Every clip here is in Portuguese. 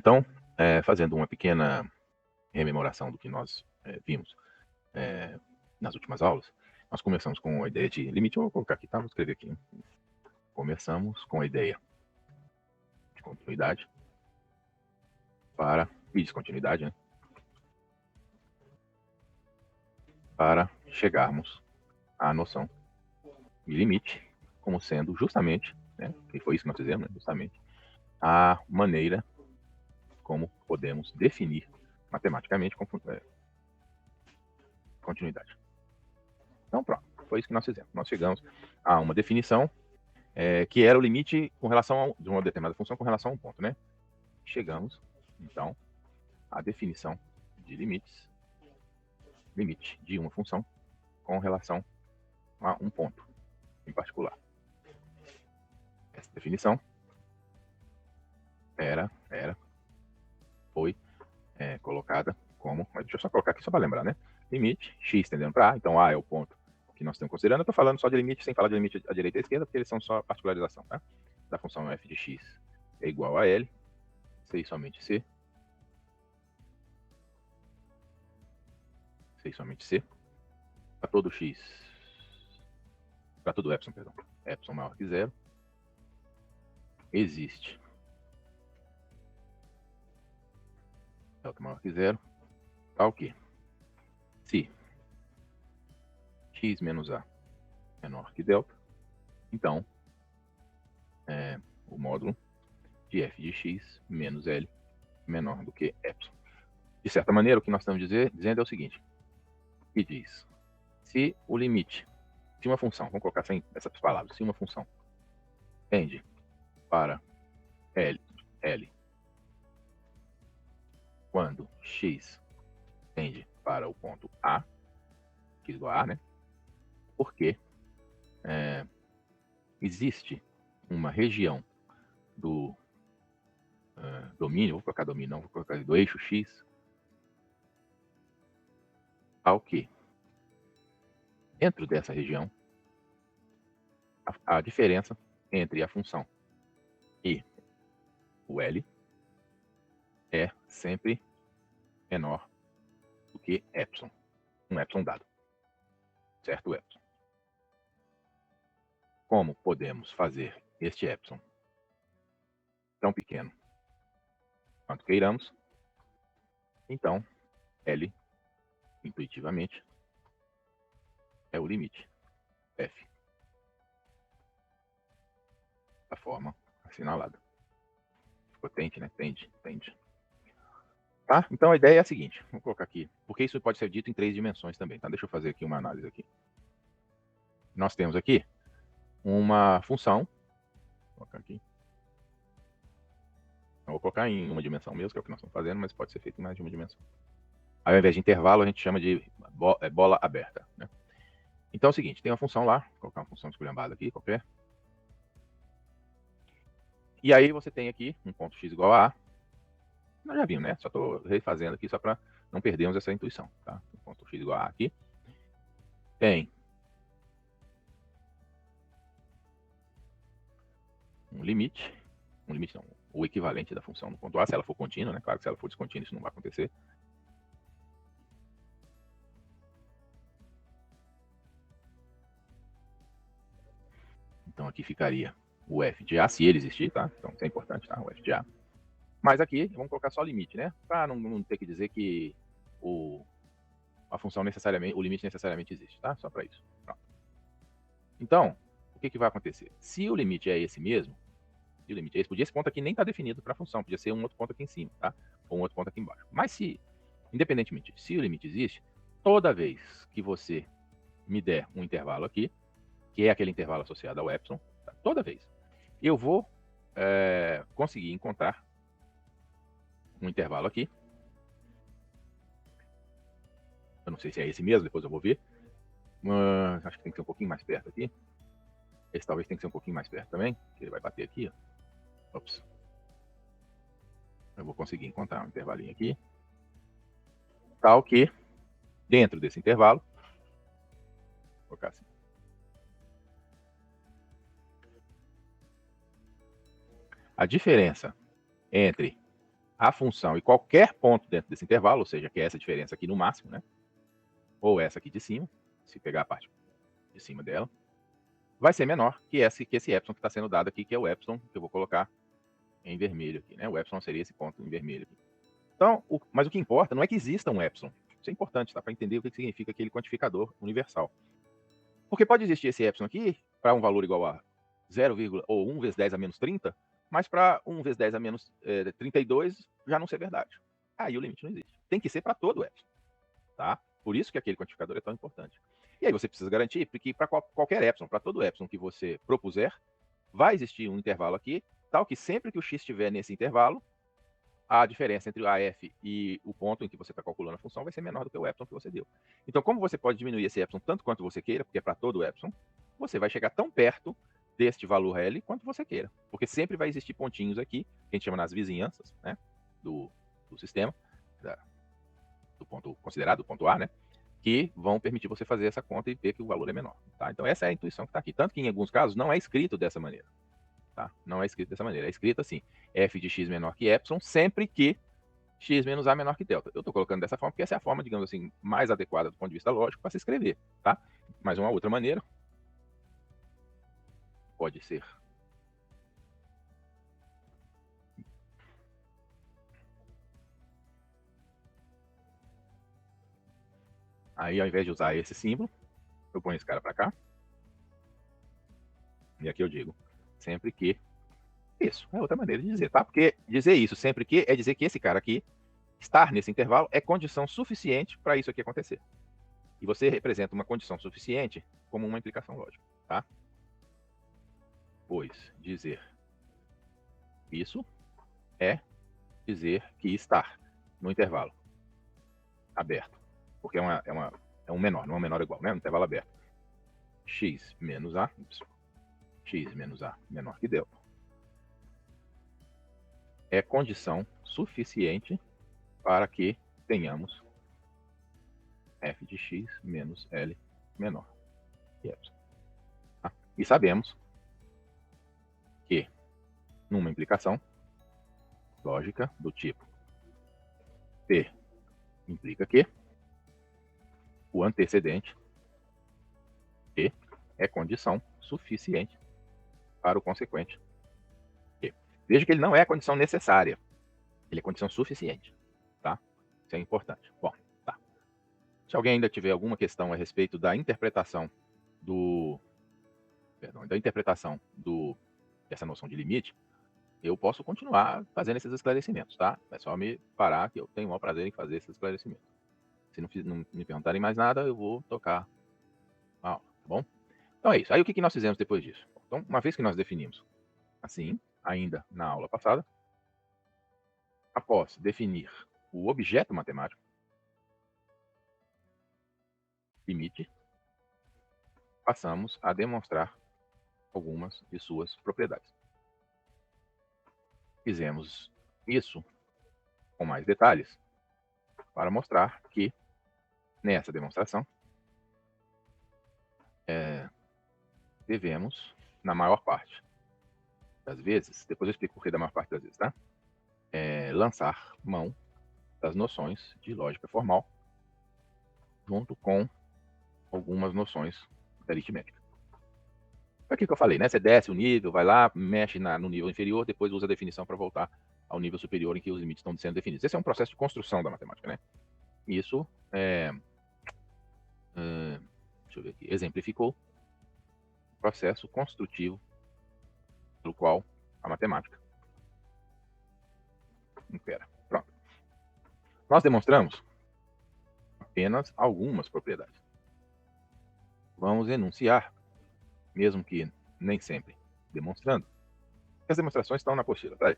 Então, fazendo uma pequena rememoração do que nós vimos nas últimas aulas, nós começamos com a ideia de limite. Eu vou colocar aqui, tá? Vou escrever aqui. Começamos com a ideia de continuidade e descontinuidade, né? Para chegarmos à noção de limite como sendo justamente, né, e foi isso que nós fizemos, né, justamente, a maneira como podemos definir matematicamente continuidade. Então, pronto, foi isso que nós fizemos. Nós chegamos a uma definição que era o limite com relação de uma determinada função com relação a um ponto, né? Chegamos, então, à definição de limite de uma função com relação a um ponto em particular. Essa definição foi colocada como, deixa eu só colocar aqui só para lembrar, né? Limite x tendendo para A, então A é o ponto que nós estamos considerando. Eu estou falando só de limite, sem falar de limite à direita e à esquerda, porque eles são só particularização, tá? Da função f de x é igual a L, C e somente C, para todo x, para todo epsilon, perdão, epsilon maior que zero, existe delta maior que zero, tal que se x menos A menor que delta, então o módulo de f de x menos L menor do que epsilon. De certa maneira, o que nós estamos dizendo é o seguinte, que diz, se o limite de uma função, vamos colocar sem essas palavras, se uma função tende para L quando x tende para o ponto A, x igual a A, né? Porque existe uma região do domínio, vou colocar domínio, não, vou colocar do eixo x, ao que dentro dessa região a diferença entre a função e o L é sempre menor do que epsilon, um epsilon dado, certo epsilon. Como podemos fazer este epsilon tão pequeno quanto queiramos, então L, intuitivamente, é o limite f, da forma assinalada. Ficou tende, né? Tende. Tá? Então a ideia é a seguinte, vou colocar aqui, porque isso pode ser dito em 3 dimensões também, tá? Deixa eu fazer aqui uma análise aqui. Nós temos aqui uma função, vou colocar aqui. Eu vou colocar em uma dimensão mesmo, que é o que nós estamos fazendo, mas pode ser feito em mais de uma dimensão. Aí, ao invés de intervalo, a gente chama de bola aberta, né? Então é o seguinte, tem uma função lá, vou colocar uma função esculhambada aqui, qualquer. E aí você tem aqui um ponto x igual a A. Nós já vimos, né? Só estou refazendo aqui só para não perdermos essa intuição, tá? Um ponto x igual a A aqui. Tem um limite não, o equivalente da função no ponto A, se ela for contínua, né? Claro que se ela for descontínua isso não vai acontecer. Então aqui ficaria o f de A, se ele existir, tá? Então isso é importante, tá? O f de A. Mas aqui, vamos colocar só limite, né? Para não ter que dizer que a função necessariamente, o limite necessariamente existe, tá? Só para isso. Pronto. Então, o que vai acontecer? Se o limite é esse mesmo, se o limite é esse, podia esse ponto aqui nem estar definido para a função, podia ser um outro ponto aqui em cima, tá? Ou um outro ponto aqui embaixo. Mas se, independentemente, se o limite existe, toda vez que você me der um intervalo aqui, que é aquele intervalo associado ao epsilon, tá? Toda vez, eu vou conseguir encontrar um intervalo aqui. Eu não sei se é esse mesmo, depois eu vou ver. Acho que tem que ser um pouquinho mais perto aqui. Esse talvez tenha que ser um pouquinho mais perto também, que ele vai bater aqui, ó. Ops. Eu vou conseguir encontrar um intervalinho aqui. Tal que, dentro desse intervalo, vou colocar assim. A diferença entre a função e qualquer ponto dentro desse intervalo, ou seja, que é essa diferença aqui no máximo, né? Ou essa aqui de cima, se pegar a parte de cima dela, vai ser menor que esse epsilon que está sendo dado aqui, que é o epsilon que eu vou colocar em vermelho aqui, né? O epsilon seria esse ponto em vermelho aqui. Então, mas o que importa não é que exista um epsilon. Isso é importante, tá? Para entender o que significa aquele quantificador universal. Porque pode existir esse epsilon aqui para um valor igual a 0, ou 1 vezes 10 a menos 30, mas para 1 vezes 10 a menos 32 já não ser verdade. Aí o limite não existe. Tem que ser para todo o epsilon, tá? Por isso que aquele quantificador é tão importante. E aí você precisa garantir que para qualquer epsilon, para todo epsilon que você propuser, vai existir um intervalo aqui, tal que sempre que o x estiver nesse intervalo, a diferença entre o AF e o ponto em que você está calculando a função vai ser menor do que o epsilon que você deu. Então, como você pode diminuir esse epsilon tanto quanto você queira, porque é para todo o epsilon, você vai chegar tão perto deste valor L quanto você queira. Porque sempre vai existir pontinhos aqui, que a gente chama nas vizinhanças, né, do sistema, do ponto considerado, do ponto A, né, que vão permitir você fazer essa conta e ver que o valor é menor. Tá? Então, essa é a intuição que está aqui. Tanto que, em alguns casos, não é escrito dessa maneira. Tá? Não é escrito dessa maneira. É escrito assim, f de x menor que epsilon, sempre que x menos a menor que delta. Eu estou colocando dessa forma porque essa é a forma, digamos assim, mais adequada do ponto de vista lógico para se escrever. Tá? Mas uma outra maneira pode ser aí, ao invés de usar esse símbolo, eu ponho esse cara para cá. E aqui eu digo, sempre que. Isso, é outra maneira de dizer, tá? Porque dizer isso sempre que é dizer que esse cara aqui, estar nesse intervalo, é condição suficiente para isso aqui acontecer. E você representa uma condição suficiente como uma implicação lógica, tá? Pois dizer isso é dizer que estar no intervalo aberto, porque é um menor, não é um menor igual, né? Um intervalo aberto. X menos A menor que delta. É condição suficiente para que tenhamos f de x menos L menor que epsilon. Tá? E sabemos que numa implicação lógica do tipo P implica que o antecedente P é condição suficiente para o consequente P. Veja que ele não é a condição necessária, ele é condição suficiente, tá? Isso é importante. Bom, tá. Se alguém ainda tiver alguma questão a respeito da interpretação dessa noção de limite, eu posso continuar fazendo esses esclarecimentos, tá? É só me parar que eu tenho o maior prazer em fazer esses esclarecimentos. Se não me perguntarem mais nada, eu vou tocar a aula, tá bom? Então é isso. Aí o que nós fizemos depois disso? Então, uma vez que nós definimos assim, ainda na aula passada, após definir o objeto matemático, limite, passamos a demonstrar algumas de suas propriedades. Fizemos isso com mais detalhes para mostrar que, nessa demonstração, devemos, na maior parte das vezes, depois eu explico por que da maior parte das vezes, tá? Lançar mão das noções de lógica formal junto com algumas noções da aritmética. É aquilo que eu falei, né? Você desce o nível, vai lá, mexe no nível inferior, depois usa a definição para voltar ao nível superior em que os limites estão sendo definidos. Esse é um processo de construção da matemática, né? Isso deixa eu ver aqui, exemplificou o processo construtivo pelo qual a matemática impera. Pronto. Nós demonstramos apenas algumas propriedades. Vamos enunciar, mesmo que nem sempre demonstrando. As demonstrações estão na apostila, tá?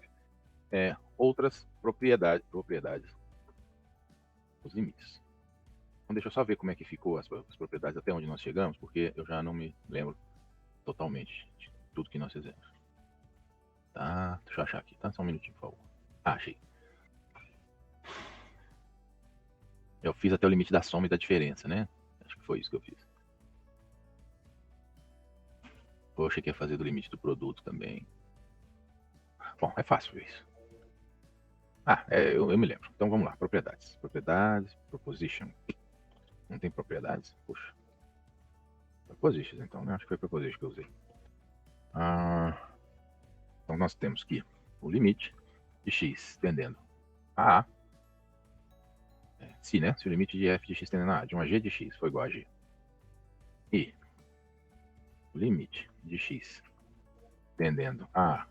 Outras propriedades os limites. Então deixa eu só ver como é que ficou as propriedades até onde nós chegamos, porque eu já não me lembro totalmente de tudo que nós fizemos. Tá, deixa eu achar aqui, tá? Só um minutinho, por favor. Achei. Eu fiz até o limite da soma e da diferença, né? Acho que foi isso que eu fiz. Eu achei que ia fazer do limite do produto também. Bom, é fácil isso. Eu me lembro. Então vamos lá, propriedades. Propriedades, proposition. Não tem propriedades? Puxa. Propositions, então, né? Acho que foi proposition que eu usei. Então nós temos que o limite de x tendendo a A, se, né? Se o limite de f de x tendendo a A de uma g de x for igual a g, e o limite de x tendendo a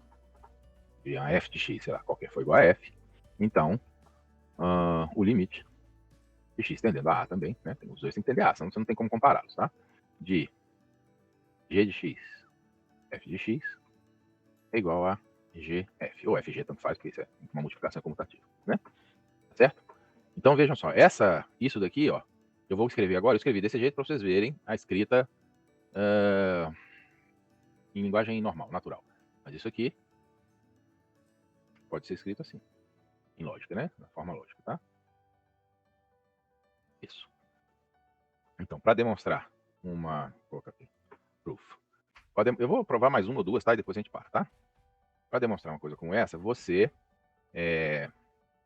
de a f de x, sei lá, qualquer for igual a f, então o limite de x tendendo a A também, né? Os dois têm que tender a A, senão você não tem como compará-los, tá? De g de x, f de x é igual a gf, ou fg, tanto faz, porque isso é uma multiplicação comutativa, né? Certo? Então vejam só, isso daqui, ó, eu vou escrever agora, eu escrevi desse jeito para vocês verem a escrita em linguagem normal, natural. Mas isso aqui pode ser escrito assim, em lógica, né? Na forma lógica, tá? Isso. Então, para demonstrar uma... Vou colocar aqui, proof. Eu vou provar mais uma ou duas, tá? E depois a gente para, tá? Para demonstrar uma coisa como essa, você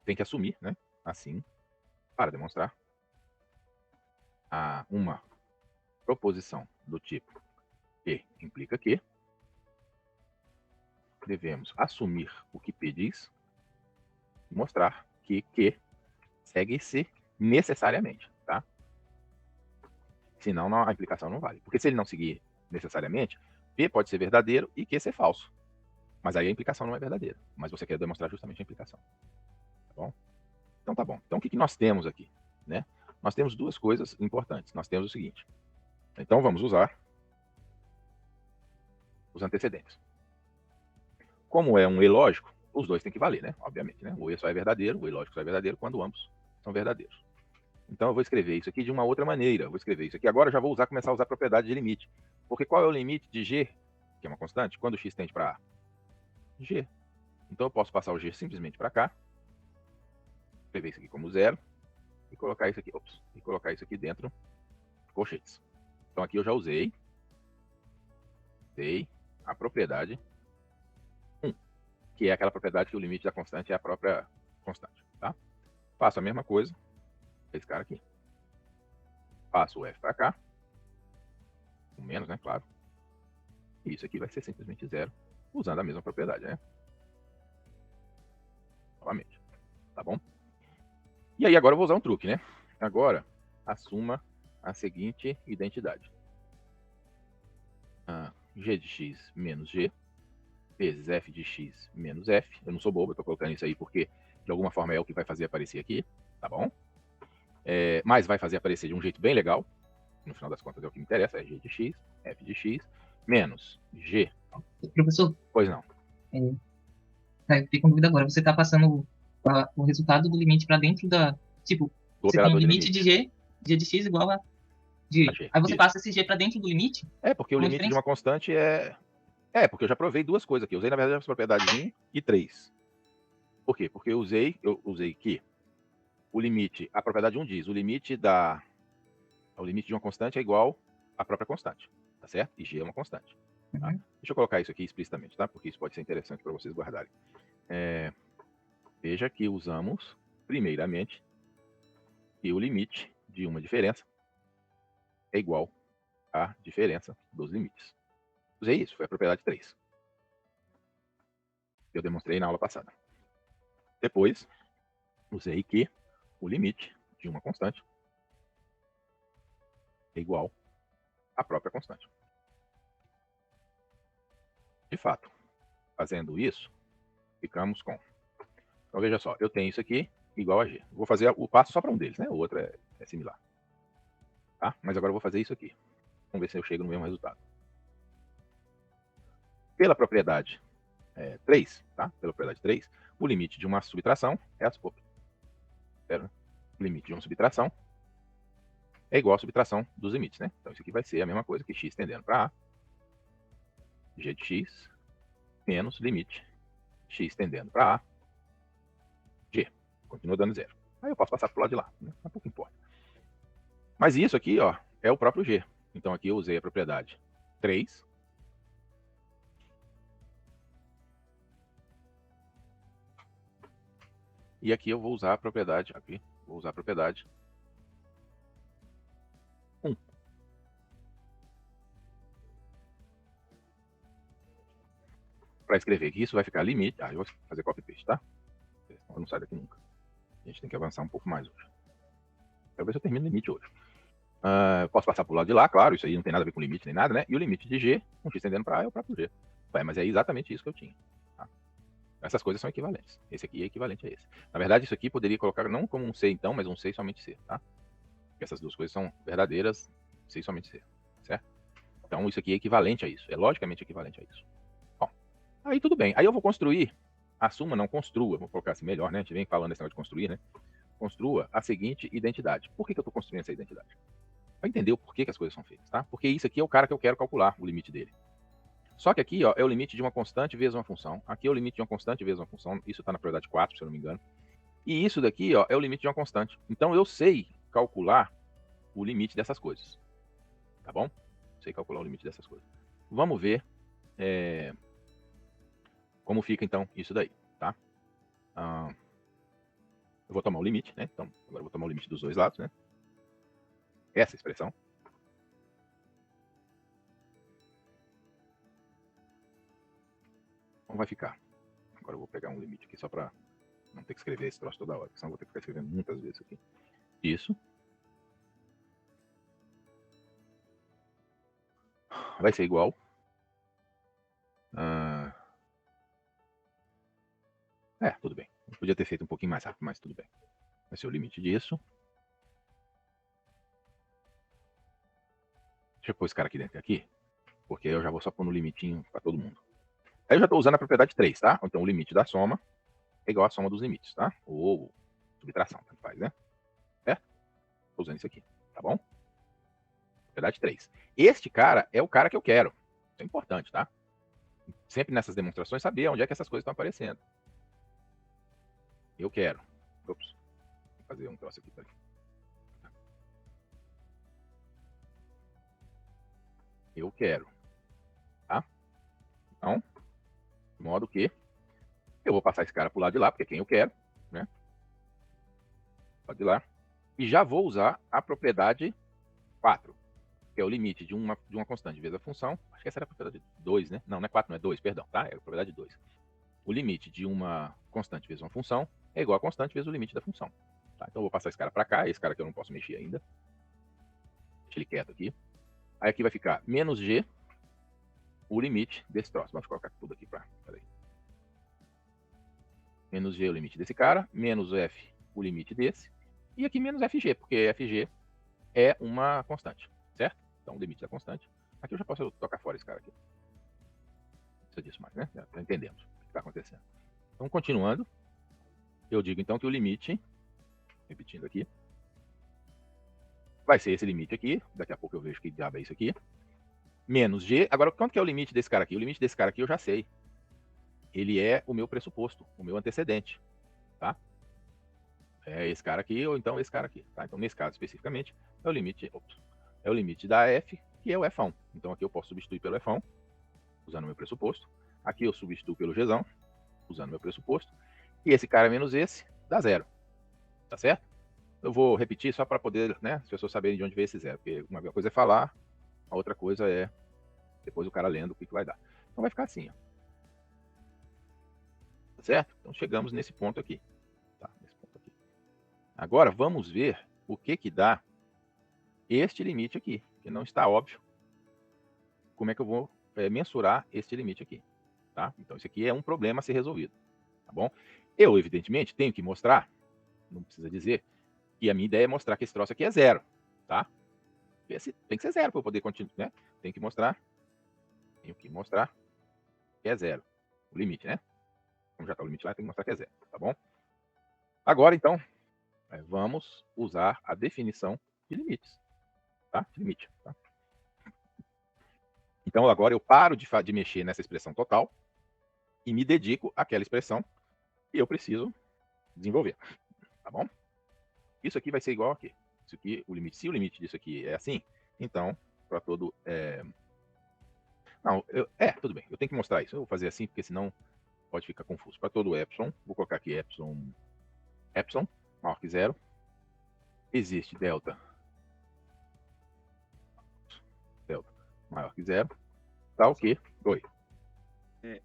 tem que assumir, né? Assim, para demonstrar uma proposição do tipo P implica que devemos assumir o que P diz e mostrar que Q segue-se necessariamente, tá? Senão a implicação não vale. Porque se ele não seguir necessariamente, P pode ser verdadeiro e Q ser falso. Mas aí a implicação não é verdadeira. Mas você quer demonstrar justamente a implicação. Tá bom? Então tá bom. Então o que nós temos aqui? Né? Nós temos duas coisas importantes. Nós temos o seguinte. Então vamos usar os antecedentes. Como é um E lógico, os dois têm que valer, né? Obviamente, né? O E só é verdadeiro, o E lógico só é verdadeiro quando ambos são verdadeiros. Então eu vou escrever isso aqui de uma outra maneira. Eu vou escrever isso aqui. Agora eu já vou começar a usar a propriedade de limite. Porque qual é o limite de G, que é uma constante, quando x tende para A? G. Então eu posso passar o G simplesmente para cá, escrever isso aqui como zero, e colocar isso aqui, e colocar isso aqui dentro de colchetes. Então aqui eu já usei a propriedade 1, que é aquela propriedade que o limite da constante é a própria constante, tá? Faço a mesma coisa, esse cara aqui. Passo o f para cá, com menos, né, claro. E isso aqui vai ser simplesmente zero, usando a mesma propriedade, né? Novamente, tá bom? E aí agora eu vou usar um truque, né? Agora, assuma a seguinte identidade. G de x menos g, vezes f de x menos f. Eu não sou bobo, eu tô colocando isso aí porque, de alguma forma, é o que vai fazer aparecer aqui, tá bom? Mas vai fazer aparecer de um jeito bem legal. No final das contas, é o que me interessa, é g de x, f de x, menos g. Professor, Pois não. fiquei com dúvida agora. Você está passando o resultado do limite para dentro da... Tipo, Do você tem operador de limite de limite. g de x igual a g. G. Aí você Isso. passa esse g para dentro do limite? Porque o Como limite de diferença? uma constante porque eu já provei duas coisas aqui. Eu usei, na verdade, as propriedades 1 e 3. Por quê? Porque eu usei que o limite, a propriedade 1 diz, o limite de uma constante é igual à própria constante, tá certo? E g é uma constante. Tá? Uhum. Deixa eu colocar isso aqui explicitamente, tá? Porque isso pode ser interessante para vocês guardarem. Veja que usamos, primeiramente, que o limite de uma diferença é igual à diferença dos limites. Usei isso, foi a propriedade 3. Eu demonstrei na aula passada. Depois, usei que o limite de uma constante é igual à própria constante. De fato, fazendo isso, ficamos com... Então veja só, eu tenho isso aqui igual a g. Vou fazer o passo só para um deles, né? O outro é similar. Tá? Mas agora eu vou fazer isso aqui. Vamos ver se eu chego no mesmo resultado. Pela propriedade 3, tá? Pela propriedade 3, o limite de uma subtração é o limite de uma subtração é igual à subtração dos limites, né? Então isso aqui vai ser a mesma coisa que x tendendo para A, g de x, menos limite x tendendo para A, g. Continua dando zero. Aí eu posso passar para o lado de lá, né? Mas pouco importa. Mas isso aqui, ó, é o próprio g. Então aqui eu usei a propriedade 3. E aqui eu vou usar a propriedade, aqui, vou usar a propriedade 1. Para escrever aqui, isso vai ficar limite. Eu vou fazer copy paste, tá? Eu não saio daqui nunca. A gente tem que avançar um pouco mais hoje. Quero ver se eu termino o limite hoje. Posso passar pro lado de lá, claro, isso aí não tem nada a ver com limite nem nada, né? E o limite de G, um x tendendo para A é o próprio G. Mas é exatamente isso que eu tinha. Tá? Essas coisas são equivalentes. Esse aqui é equivalente a esse. Na verdade, isso aqui poderia colocar não como um C então, mas um C e somente C, tá? Porque essas duas coisas são verdadeiras, C e somente C, certo? Então isso aqui é equivalente a isso, é logicamente equivalente a isso. Bom, aí tudo bem. Aí eu vou construir, assuma, não construa, vou colocar assim melhor, né? A gente vem falando esse negócio de construir, né? Construa a seguinte identidade. Por que eu estou construindo essa identidade? Para entender o porquê que as coisas são feitas, tá? Porque isso aqui é o cara que eu quero calcular, o limite dele. Só que aqui, ó, é o limite de uma constante vezes uma função. Aqui é o limite de uma constante vezes uma função. Isso está na propriedade 4, se eu não me engano. E isso daqui, ó, é o limite de uma constante. Então eu sei calcular o limite dessas coisas. Tá bom? Sei calcular o limite dessas coisas. Vamos ver como fica, então, isso daí, tá? Eu vou tomar o limite, né? Então, agora eu vou tomar o limite dos dois lados, né? Essa expressão. Como vai ficar? Agora eu vou pegar um limite aqui só para não ter que escrever esse troço toda hora, senão eu vou ter que ficar escrevendo muitas vezes aqui. Isso. Vai ser igual. Tudo bem. Eu podia ter feito um pouquinho mais rápido, mas tudo bem. Vai ser o limite disso. Deixa eu pôr esse cara aqui dentro aqui, porque eu já vou só pôr no limitinho para todo mundo. Aí eu já estou usando a propriedade 3, tá? Então o limite da soma é igual à soma dos limites, tá? Ou subtração, tanto faz, né? Certo? Estou usando isso aqui, tá bom? Propriedade 3. Este cara é o cara que eu quero. Isso é importante, tá? Sempre nessas demonstrações saber onde é que essas coisas estão aparecendo. Eu quero. Ops. Vou fazer um troço aqui. Peraí. Eu quero. Tá? Então, de modo que eu vou passar esse cara pro lado de lá, porque é quem eu quero, né? Lado de lá. E já vou usar a propriedade 4, que é o limite de uma constante vezes a função. Acho que essa era a propriedade 2, né? Não, não é 4, não é 2, perdão, tá? É a propriedade 2. O limite de uma constante vezes uma função é igual a constante vezes o limite da função. Tá? Então eu vou passar esse cara para cá, esse cara que eu não posso mexer ainda. Deixa ele quieto aqui. Aí aqui vai ficar menos g, o limite desse troço. Vamos colocar tudo aqui para... Peraí. Menos g é o limite desse cara, menos f o limite desse, e aqui menos fg, porque fg é uma constante, certo? Então o limite da constante. Aqui eu já posso tocar fora esse cara aqui. Não precisa disso mais, né? Já entendemos o que está acontecendo. Então, continuando, eu digo então que o limite, repetindo aqui, vai ser esse limite aqui, daqui a pouco eu vejo que diabo é isso aqui, menos g. Agora, quanto que é o limite desse cara aqui? O limite desse cara aqui eu já sei. Ele é o meu pressuposto, o meu antecedente, tá? É esse cara aqui ou então esse cara aqui, tá? Então, nesse caso especificamente, é o limite da f, que é o f1. Então, aqui eu posso substituir pelo f1, usando o meu pressuposto. Aqui eu substituo pelo gzão, usando o meu pressuposto. E esse cara menos esse, dá zero. Tá certo? Eu vou repetir só para poder, né, as pessoas saberem de onde veio esse zero. Porque uma coisa é falar, a outra coisa é depois o cara lendo o que vai dar. Então vai ficar assim, ó. Tá certo? Então chegamos nesse ponto aqui. Tá, nesse ponto aqui. Agora vamos ver o que dá este limite aqui, que não está óbvio. Como é que eu vou mensurar este limite aqui? Tá? Então isso aqui é um problema a ser resolvido. Tá bom? Eu, evidentemente, tenho que mostrar, não precisa dizer, que a minha ideia é mostrar que esse troço aqui é zero. Tá? Tem que ser zero para eu poder continuar, né? Tenho que mostrar que é zero. O limite, né? Como já está o limite lá, tem que mostrar que é zero, tá bom? Agora, então, vamos usar a definição de limites, tá? De limite, tá? Então, agora eu paro de mexer nessa expressão total e me dedico àquela expressão que eu preciso desenvolver, tá bom? Isso aqui vai ser igual aqui. Isso aqui, se o limite disso aqui é assim, então, para todo... Não, tudo bem, eu tenho que mostrar isso. Eu vou fazer assim, porque senão pode ficar confuso. Para todo epsilon, vou colocar aqui epsilon epsilon maior que zero, existe delta maior que zero, tá o quê? 2.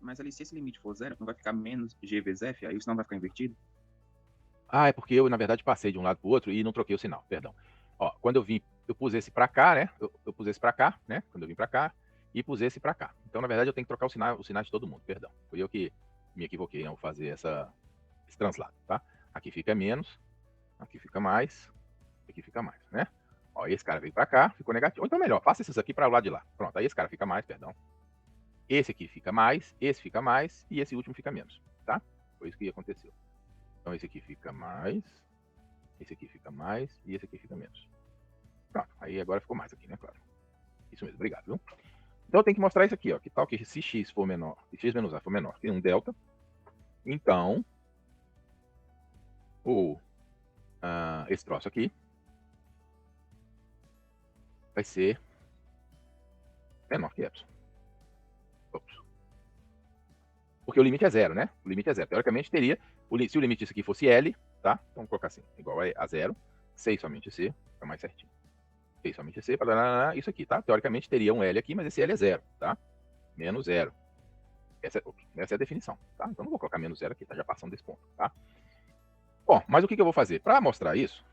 Mas ali, se esse limite for zero, não vai ficar menos g vezes f? Aí o sinal vai ficar invertido? Ah, é porque eu, na verdade, passei de um lado para o outro e não troquei o sinal, perdão. Ó, quando eu vim, eu pus esse para cá, né? Eu pus esse para cá, né? Quando eu vim para cá, e pus esse para cá. Então, na verdade, eu tenho que trocar os sinais de todo mundo, perdão. Foi eu que me equivoquei ao fazer esse translado, tá? Aqui fica menos, aqui fica mais, aqui fica mais, né? Ó, esse cara veio para cá, ficou negativo. Ou então, melhor, faça esses aqui para o lado de lá. Pronto, aí esse cara fica mais, perdão. Esse aqui fica mais, esse fica mais, e esse último fica menos, tá? Foi isso que aconteceu. Então, esse aqui fica mais, esse aqui fica mais e esse aqui fica menos. Pronto, aí agora ficou mais aqui, né, claro. Isso mesmo, obrigado, viu? Então eu tenho que mostrar isso aqui, ó. Que tal que se x for menor, se x menos a for menor que um delta, então esse troço aqui vai ser menor que epsilon. Ops. Porque o limite é zero, né? O limite é zero. Teoricamente teria, se o limite disso aqui fosse L, tá? Então vamos colocar assim, igual a zero, 6 somente C, fica mais certinho. 6 somente C, isso aqui, tá? Teoricamente teria um L aqui, mas esse L é zero, tá? Menos zero. Essa é a definição, tá? Então não vou colocar menos zero aqui, tá? Já passando desse ponto, tá? Bom, mas o que eu vou fazer? Para mostrar isso,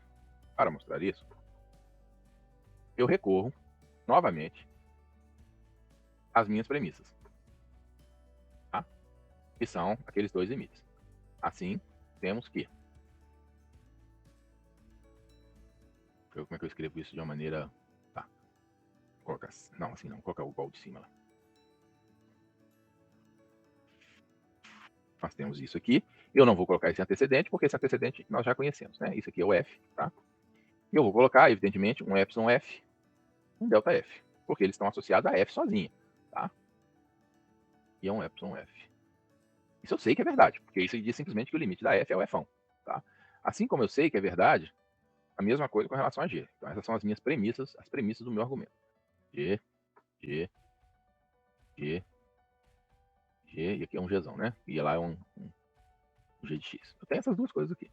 eu recorro novamente às minhas premissas, tá? Que são aqueles dois limites. Assim, temos que... Deixa eu ver como é que eu escrevo isso de uma maneira... Tá. Colocar... Não, assim não. Vou colocar o igual de cima lá. Nós temos isso aqui. Eu não vou colocar esse antecedente, porque esse antecedente nós já conhecemos, né? Isso aqui é o F, tá? E eu vou colocar, evidentemente, um epsilon F, um delta F, porque eles estão associados a F sozinha, tá? E é um epsilon F. Isso eu sei que é verdade, porque isso diz simplesmente que o limite da F é o Fão, tá? Assim como eu sei que é verdade, a mesma coisa com relação a G. Então essas são as minhas premissas, as premissas do meu argumento. G, G, G, G, e aqui é um Gzão, né? E lá é um G de X. Eu tenho essas duas coisas aqui.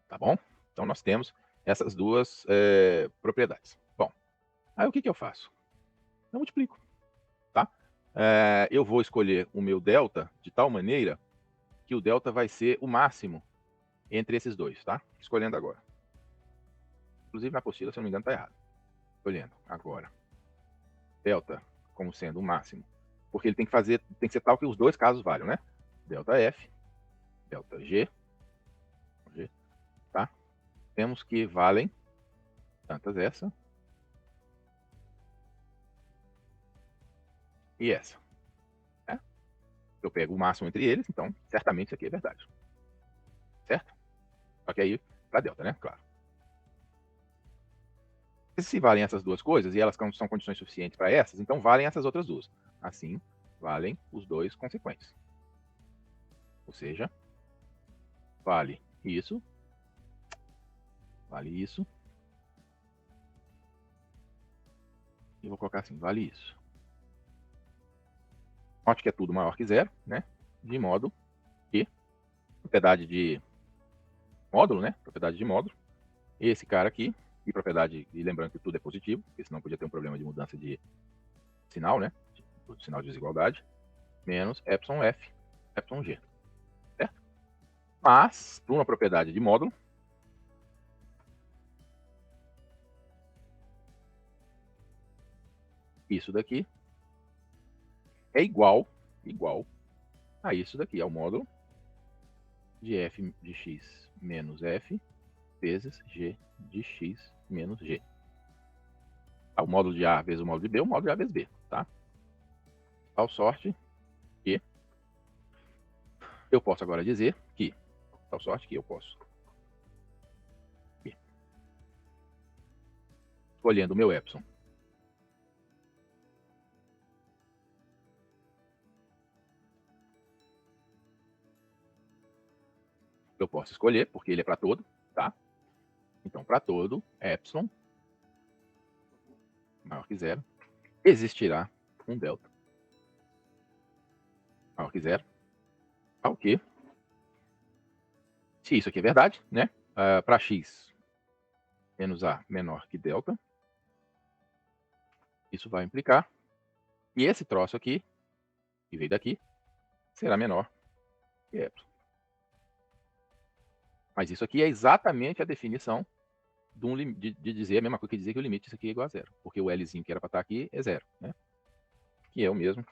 Tá bom? Então nós temos essas duas propriedades. Bom, aí o que eu faço? Eu multiplico, tá? Eu vou escolher o meu delta de tal maneira que o delta vai ser o máximo entre esses dois, tá? Escolhendo agora. Inclusive na apostila, se eu não me engano, tá errado. Escolhendo agora. Delta como sendo o máximo. Porque ele tem que ser tal que os dois casos valham, né? Delta F, delta G, tá? Temos que valem tantas essa e essa. Né? Eu pego o máximo entre eles, então certamente isso aqui é verdade. Certo? Só que aí para delta, né? Claro. Se valem essas duas coisas e elas são condições suficientes para essas, então valem essas outras duas. Assim, valem os dois consequentes. Ou seja, vale isso, e vou colocar assim, vale isso. Note que é tudo maior que zero, né? De modo que propriedade de módulo, né? Propriedade de módulo. Esse cara aqui, e propriedade, e lembrando que tudo é positivo, porque senão podia ter um problema de mudança de sinal, né? De sinal de desigualdade, menos epsilon F, epsilon G. Certo? Mas, para uma propriedade de módulo, isso daqui é igual a isso daqui, ao módulo de f de x menos f vezes g de x menos g. O módulo de A vezes o módulo de B, o módulo de A vezes B, tá? Tal sorte que eu posso agora dizer que, escolhendo o meu epsilon, eu posso escolher, porque ele é para todo, tá? Então, para todo, epsilon maior que zero, existirá um delta maior que zero, ao que, Se isso aqui é verdade, né? Para x menos a menor que delta, isso vai implicar que esse troço aqui, que veio daqui, será menor que epsilon. Mas isso aqui é exatamente a definição de dizer a mesma coisa que dizer que o limite disso aqui é igual a zero. Porque o Lzinho que era para estar aqui é zero, né? Que é o mesmo,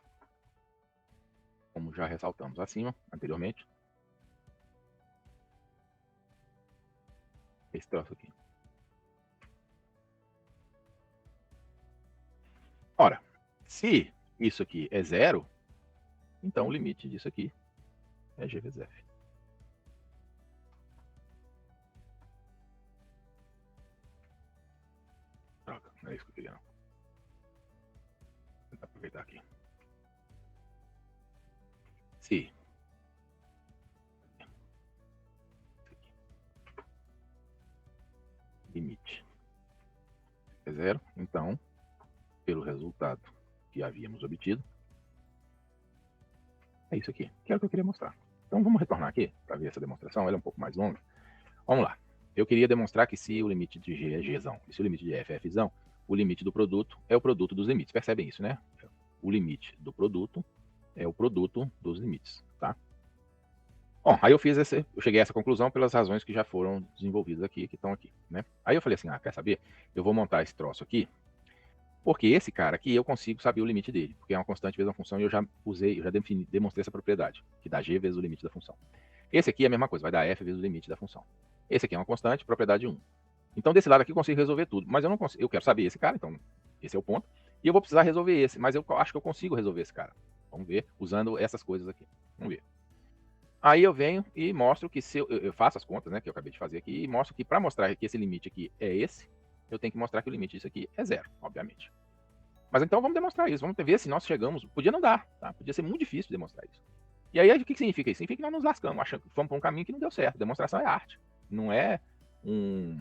como já ressaltamos acima, anteriormente. Esse troço aqui. Ora, se isso aqui é zero, então o limite disso aqui é g vezes f. Droga, não é isso que eu queria, não. Vou tentar aproveitar aqui. Se limite é zero, então, pelo resultado que havíamos obtido, é isso aqui, que é o que eu queria mostrar. Então vamos retornar aqui para ver essa demonstração, ela é um pouco mais longa. Vamos lá. Eu queria demonstrar que se o limite de g é gzão e se o limite de f é fzão, o limite do produto é o produto dos limites. Percebem isso, né? O limite do produto é o produto dos limites, tá? Bom, aí eu cheguei a essa conclusão pelas razões que já foram desenvolvidas aqui, que estão aqui, né? Aí eu falei assim, quer saber? Eu vou montar esse troço aqui, porque esse cara aqui eu consigo saber o limite dele, porque é uma constante vezes uma função e eu já demonstrei essa propriedade, que dá g vezes o limite da função. Esse aqui é a mesma coisa, vai dar f vezes o limite da função. Esse aqui é uma constante, propriedade 1. Então desse lado aqui eu consigo resolver tudo, mas eu não consigo, eu quero saber esse cara, então esse é o ponto, e eu vou precisar resolver esse, mas eu acho que eu consigo resolver esse cara. Vamos ver, usando essas coisas aqui. Vamos ver. Aí eu venho e mostro que se eu faço as contas, né, que eu acabei de fazer aqui, e mostro que para mostrar que esse limite aqui é esse, eu tenho que mostrar que o limite disso aqui é zero, obviamente. Mas então vamos demonstrar isso, vamos ver se nós chegamos. Podia não dar, tá? Podia ser muito difícil demonstrar isso. E aí o que significa isso? Significa que nós nos lascamos, achando que fomos para um caminho que não deu certo. Demonstração é arte, não é um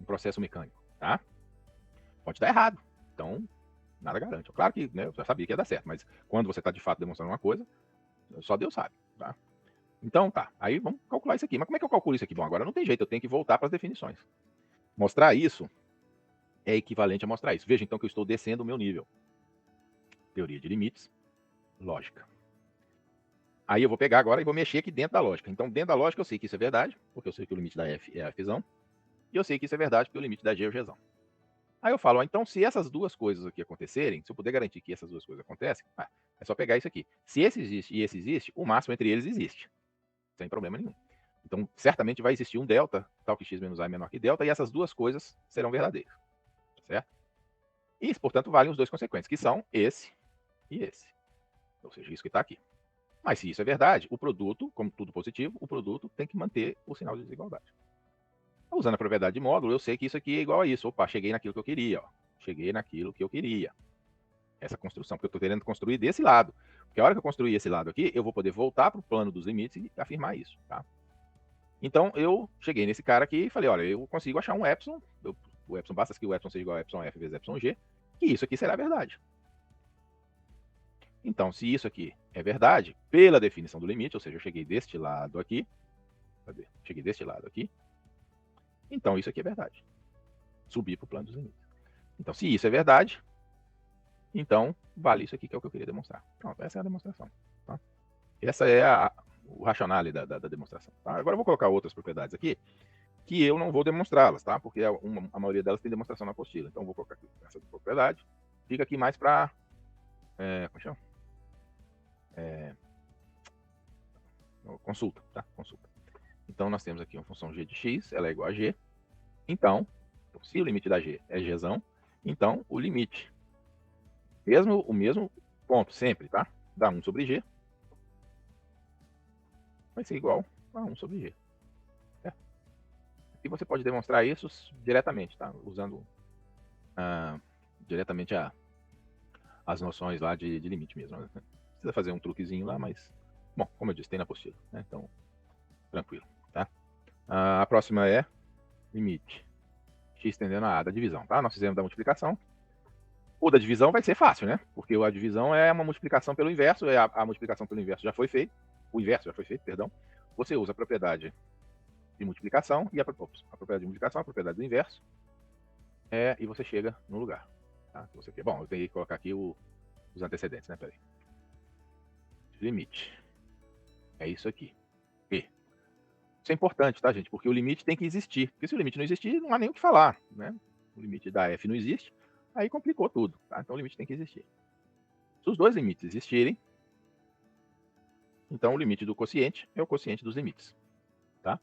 processo mecânico, tá? Pode dar errado, então nada garante. Claro que, né, eu já sabia que ia dar certo, mas quando você está de fato demonstrando uma coisa, só Deus sabe, tá? Então tá, aí vamos calcular isso aqui. Mas como é que eu calculo isso aqui? Bom, agora não tem jeito, eu tenho que voltar para as definições. Mostrar isso é equivalente a mostrar isso. Veja então que eu estou descendo o meu nível. Teoria de limites, lógica. Aí eu vou pegar agora e vou mexer aqui dentro da lógica. Então, dentro da lógica eu sei que isso é verdade, porque eu sei que o limite da f é a fzão. E eu sei que isso é verdade, porque o limite da g é o gzão. Aí eu falo, então se essas duas coisas aqui acontecerem, se eu puder garantir que essas duas coisas acontecem, é só pegar isso aqui. Se esse existe e esse existe, o máximo entre eles existe. Sem problema nenhum. Então, certamente vai existir um delta, tal que x menos a é menor que delta, e essas duas coisas serão verdadeiras. Certo? E, portanto, valem os dois consequentes, que são esse e esse. Ou seja, isso que está aqui. Mas se isso é verdade, o produto, como tudo positivo, o produto tem que manter o sinal de desigualdade. Usando a propriedade de módulo, eu sei que isso aqui é igual a isso. Opa, cheguei naquilo que eu queria. Ó. Cheguei naquilo que eu queria. Essa construção, porque eu estou querendo construir desse lado. Porque a hora que eu construir esse lado aqui, eu vou poder voltar para o plano dos limites e afirmar isso. Tá? Então, eu cheguei nesse cara aqui e falei, olha, eu consigo achar um epsilon. O epsilon, basta que o epsilon seja igual a epsilon f vezes epsilon g. E isso aqui será verdade. Então, se isso aqui é verdade, pela definição do limite, ou seja, eu cheguei deste lado aqui, cadê? Cheguei deste lado aqui, então isso aqui é verdade. Subir para o plano dos limites. Então, se isso é verdade, então vale isso aqui que é o que eu queria demonstrar. Pronto, essa é a demonstração. Tá? Essa é o racionale da demonstração. Tá? Agora eu vou colocar outras propriedades aqui, que eu não vou demonstrá-las, tá? Porque a maioria delas tem demonstração na apostila. Então eu vou colocar aqui essa propriedade. Fica aqui mais para... como chama? Consulta, tá? Consulta. Então nós temos aqui uma função g de x, ela é igual a g. Então, se o limite da g é gzão, então o limite, o mesmo ponto sempre, tá? Da 1 sobre g, vai ser igual a 1 sobre g. Certo? E você pode demonstrar isso diretamente, tá? Usando diretamente as noções lá de limite mesmo. Né? Precisa fazer um truquezinho lá, mas, bom, como eu disse, tem na apostila, né? Então, tranquilo, tá? A próxima é limite x tendendo a da divisão, tá? Nós fizemos da multiplicação. O da divisão vai ser fácil, né? Porque a divisão é uma multiplicação pelo inverso, a multiplicação pelo inverso já foi feita, o inverso já foi feito, perdão. Você usa a propriedade de multiplicação e a propriedade de multiplicação, a propriedade do inverso, e você chega no lugar. Tá? Que você quer. Bom, eu tenho que colocar aqui os antecedentes, né? Peraí. Limite. É isso aqui. E. Isso é importante, tá, gente? Porque o limite tem que existir. Porque se o limite não existir, não há nem o que falar, né? O limite da f não existe, aí complicou tudo, tá? Então o limite tem que existir. Se os dois limites existirem, então o limite do quociente é o quociente dos limites, tá?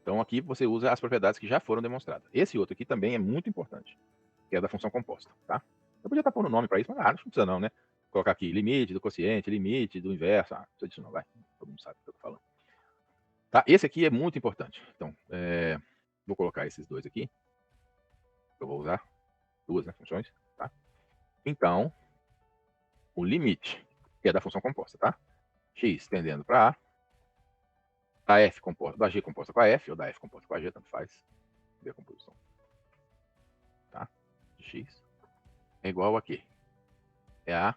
Então aqui você usa as propriedades que já foram demonstradas. Esse outro aqui também é muito importante, que é da função composta, tá? Eu podia estar pondo nome para isso, mas não precisa não, né? Colocar aqui limite do quociente, limite do inverso, não precisa disso não, vai. Todo mundo sabe o que eu tô falando. Tá? Esse aqui é muito importante. Então, vou colocar esses dois aqui. Eu vou usar duas, né, funções, tá? Então, o limite, que é da função composta, tá? X tendendo para A, da F composta, da G composta com a F, ou da F composta com a G, tanto faz, decomposição, tá? De X é igual a quê? É a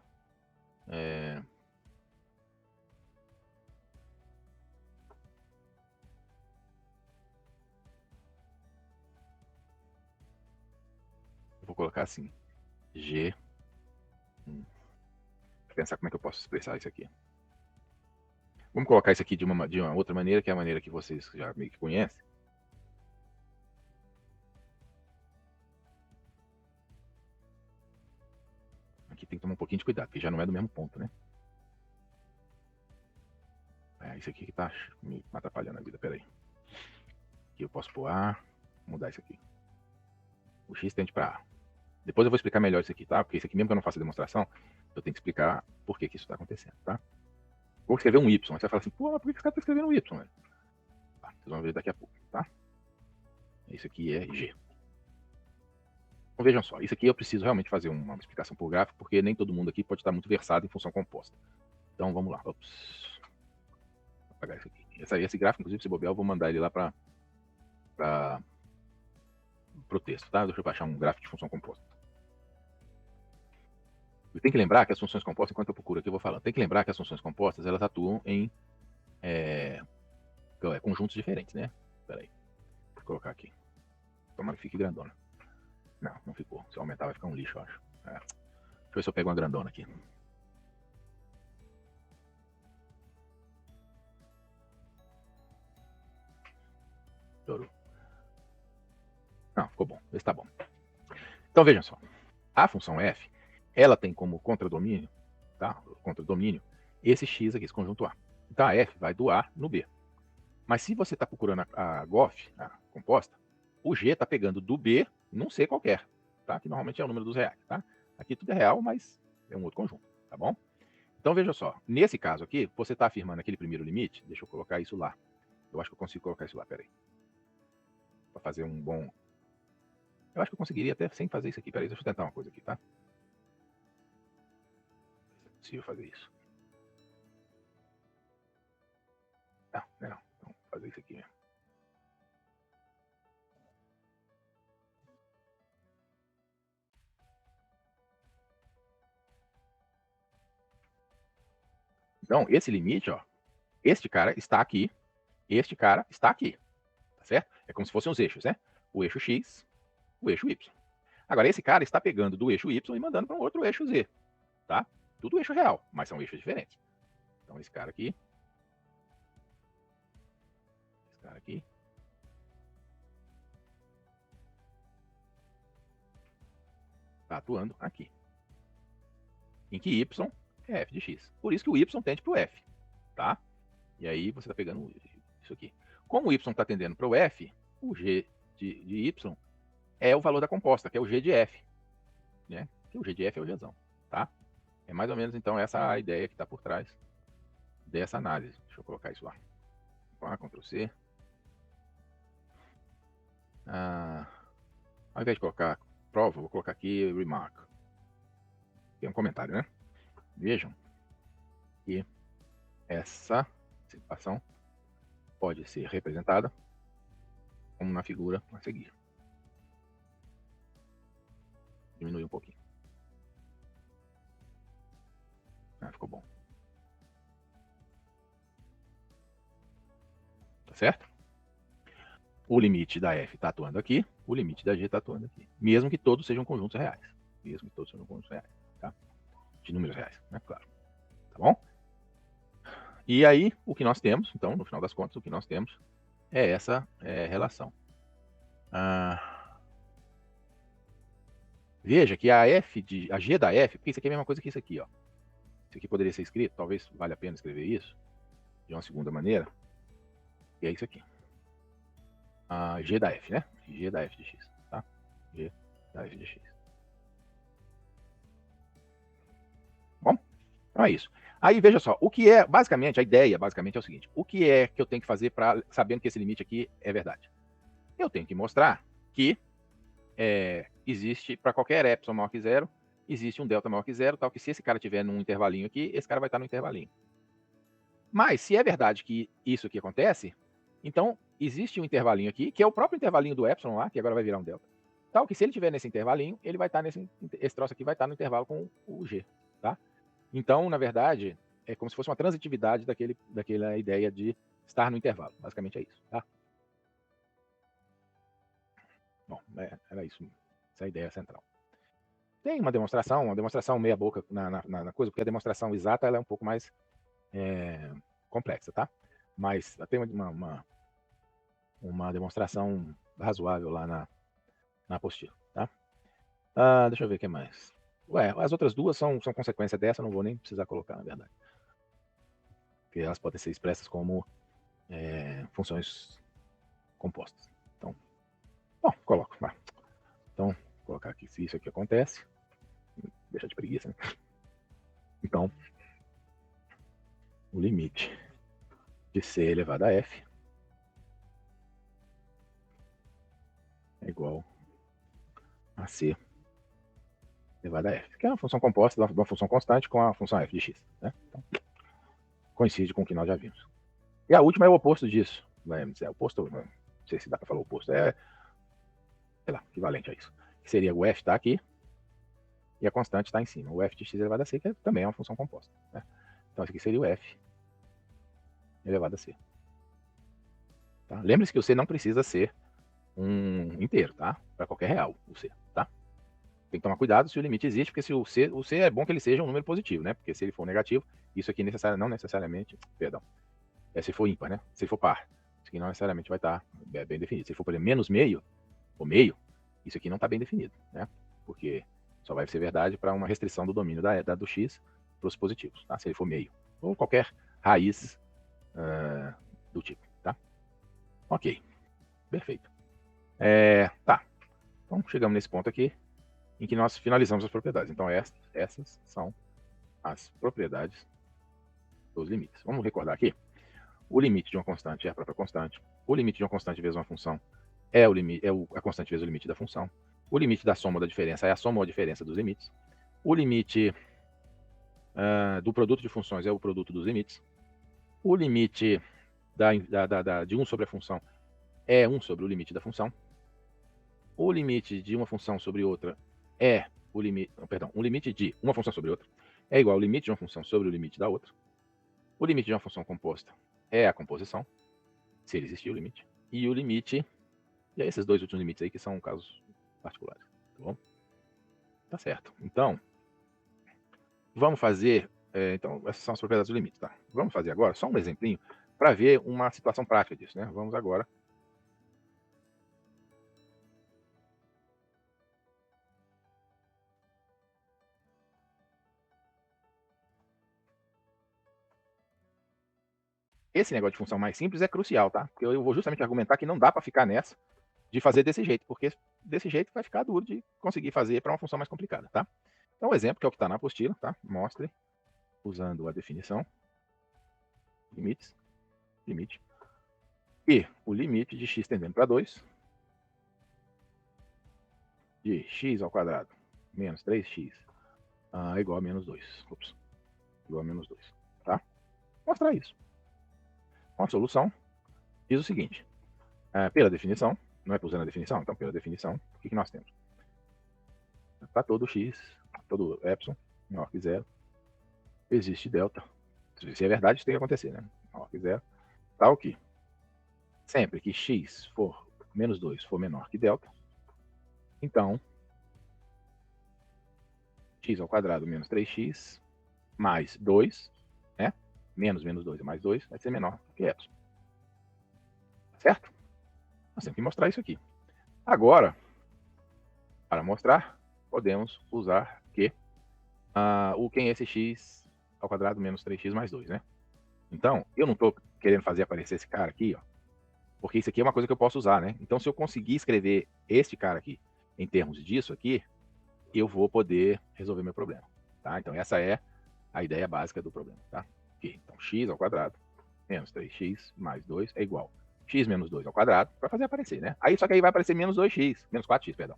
eu vou colocar assim, G, vou pensar como é que eu posso expressar isso aqui. Vamos colocar isso aqui de uma outra maneira, que é a maneira que vocês já meio que conhecem. Aqui tem que tomar um pouquinho de cuidado, porque já não é do mesmo ponto, né? Isso aqui que tá me atrapalhando a vida, peraí. Aqui eu posso pôr A, mudar isso aqui. O X tende para A. Depois eu vou explicar melhor isso aqui, tá? Porque isso aqui, mesmo que eu não faça demonstração, eu tenho que explicar por que isso está acontecendo, tá? Vou escrever um Y. Aí você vai falar assim, pô, mas por que esse cara tá escrevendo um Y? Tá, vocês vão ver daqui a pouco, tá? Isso aqui é G. Então vejam só, isso aqui eu preciso realmente fazer uma explicação por gráfico, porque nem todo mundo aqui pode estar muito versado em função composta. Então vamos lá. Ops. Vou apagar isso aqui. Esse gráfico, inclusive, se bobear, eu vou mandar ele lá para o texto, tá? Deixa eu baixar um gráfico de função composta. E tem que lembrar que as funções compostas, enquanto eu procuro aqui, eu vou falando, tem que lembrar que as funções compostas, elas atuam em conjuntos diferentes, né? Peraí. Vou colocar aqui. Tomara que fique grandona. Não, não ficou. Se eu aumentar vai ficar um lixo, eu acho. Deixa eu ver se eu pego uma grandona aqui. Estourou. Não, ficou bom. Esse tá bom. Então vejam só. A função f, ela tem como contradomínio, tá? Contradomínio, esse x aqui, esse conjunto A. Então a f vai do A no B. Mas se você está procurando a GOF, a composta, o G está pegando do B num C qualquer, tá? Que normalmente é o número dos reais, tá? Aqui tudo é real, mas é um outro conjunto, tá bom? Então veja só, nesse caso aqui, você está afirmando aquele primeiro limite, deixa eu colocar isso lá. Eu acho que eu consigo colocar isso lá, peraí. Para fazer um bom... Eu acho que eu conseguiria até sem fazer isso aqui, peraí, deixa eu tentar uma coisa aqui, tá? É possível fazer isso. Não. Então, vou fazer isso aqui mesmo. Então, esse limite, ó, este cara está aqui, este cara está aqui, tá certo? É como se fossem os eixos, né? O eixo X, o eixo Y. Agora, esse cara está pegando do eixo Y e mandando para um outro eixo Z, tá? Tudo eixo real, mas são eixos diferentes. Então, esse cara aqui, está atuando aqui. Em que Y é f de x. Por isso que o Y tende para o f, tá? E aí você está pegando isso aqui. Como o Y está tendendo para o f, o g de Y é o valor da composta, que é o g de f, né? Que o g de f é o gzão, tá? É mais ou menos, então, essa a ideia que está por trás dessa análise. Deixa eu colocar isso lá. Ctrl C. Ao invés de colocar prova, vou colocar aqui remark. Tem um comentário, né? Vejam que essa situação pode ser representada como na figura a seguir. Diminui um pouquinho. Ficou bom. Tá certo? o limite da f está atuando aqui, o limite da g está atuando aqui. Mesmo que todos sejam conjuntos reais. Mesmo que todos sejam conjuntos reais, tá? De números reais, né? Claro. Tá bom? E aí, o que nós temos, então, no final das contas, o que nós temos é essa relação. Veja que a g da f, porque isso aqui é a mesma coisa que isso aqui, ó. Isso aqui poderia ser escrito, talvez valha a pena escrever isso de uma segunda maneira, que é isso aqui. A g da f, né? G da f de x, tá? G da f de x. Bom, então é isso. Aí veja só, o que é, basicamente, a ideia basicamente é o seguinte: o que é que eu tenho que fazer para sabendo que esse limite aqui é verdade? Eu tenho que mostrar que existe, para qualquer epsilon maior que zero, existe um delta maior que zero, tal que se esse cara tiver num intervalinho aqui, esse cara vai estar no intervalinho. Mas se é verdade que isso aqui acontece, então existe um intervalinho aqui, que é o próprio intervalinho do epsilon lá, que agora vai virar um delta. Tal que se ele tiver nesse intervalinho, ele vai estar esse troço aqui vai estar no intervalo com o g, tá? Então, na verdade, é como se fosse uma transitividade daquela ideia de estar no intervalo. Basicamente é isso, tá? Bom, era isso. Essa é a ideia central. Tem uma demonstração meia boca na coisa, porque a demonstração exata ela é um pouco mais complexa, tá? Mas tem uma demonstração razoável lá na apostila, tá? Deixa eu ver o que mais. As outras duas são consequência dessa, não vou nem precisar colocar, na verdade. Porque elas podem ser expressas como funções compostas. Então, bom, coloco. Vai. Então, vou colocar aqui se isso aqui acontece. Deixa de preguiça, né? Então, o limite de c elevado a f é igual a c elevado a f, que é uma função composta de uma função constante com a função f de x, né? Então, coincide com o que nós já vimos. E a última é o oposto disso. É o oposto, não sei se dá para falar o oposto, sei lá, equivalente a isso. Que seria o f está aqui e a constante está em cima. O f de x elevado a c, que também é uma função composta, né? Então, esse aqui seria o f elevado a c. Tá? Lembre-se que o c não precisa ser um inteiro, tá? Para qualquer real, o c, tá? Tem que tomar cuidado se o limite existe, porque se o c é bom que ele seja um número positivo, né? Porque se ele for negativo, isso aqui não necessariamente, perdão, se for ímpar, né? Se for par, isso aqui não necessariamente vai estar bem definido. Se for, por exemplo, menos meio, ou meio, isso aqui não está bem definido, né? Porque só vai ser verdade para uma restrição do domínio do x para os positivos, tá? Se ele for meio, ou qualquer raiz do tipo, tá? Ok, perfeito. Tá, então chegamos nesse ponto aqui, em que nós finalizamos as propriedades. Então, essas são as propriedades dos limites. Vamos recordar aqui. O limite de uma constante é a própria constante. O limite de uma constante vezes uma função é a constante vezes o limite da função. O limite da soma ou da diferença é a soma ou a diferença dos limites. O limite do produto de funções é o produto dos limites. O limite de 1 sobre a função é 1 sobre o limite da função. O limite de uma função sobre outra é o limite de uma função sobre outra é igual ao limite de uma função sobre o limite da outra. O limite de uma função composta é a composição, se ele existir o limite. E o limite, e é esses dois últimos limites aí que são casos particulares, tá bom? Tá certo. Então, vamos fazer, então, essas são as propriedades do limite, tá? Vamos fazer agora só um exemplinho para ver uma situação prática disso, né? Vamos agora esse negócio de função mais simples é crucial, tá? Porque eu vou justamente argumentar que não dá para ficar nessa de fazer desse jeito, porque desse jeito vai ficar duro de conseguir fazer para uma função mais complicada, tá? Então, o exemplo, que é o que está na apostila, tá? Mostre, usando a definição, limite, e o limite de x tendendo para 2, de x ao quadrado menos 3x igual a menos 2. Ops, igual a menos 2, tá? Mostrar isso. Uma solução diz o seguinte, pela definição, não é usando a definição, então pela definição, o que nós temos? Para todo x, todo epsilon, maior que zero, existe delta. Se é verdade, isso tem que acontecer, né? Maior que zero, tal que sempre que x for menos 2 for menor que delta, então x ao quadrado menos 3x mais 2, né? Menos 2 é mais 2, vai ser menor que epsilon. Certo? Nós temos que mostrar isso aqui. Agora, para mostrar, podemos usar que o quem é esse x ao quadrado menos 3x mais 2, né? Então, eu não estou querendo fazer aparecer esse cara aqui, ó, porque isso aqui é uma coisa que eu posso usar, né? Então, se eu conseguir escrever este cara aqui em termos disso aqui, eu vou poder resolver meu problema, tá? Então, essa é a ideia básica do problema, tá? Okay. Então, x ao quadrado menos 3x mais 2 é igual x menos 2 ao quadrado, para fazer aparecer, né? Aí, só que aí vai aparecer menos 2x, menos 4x, perdão.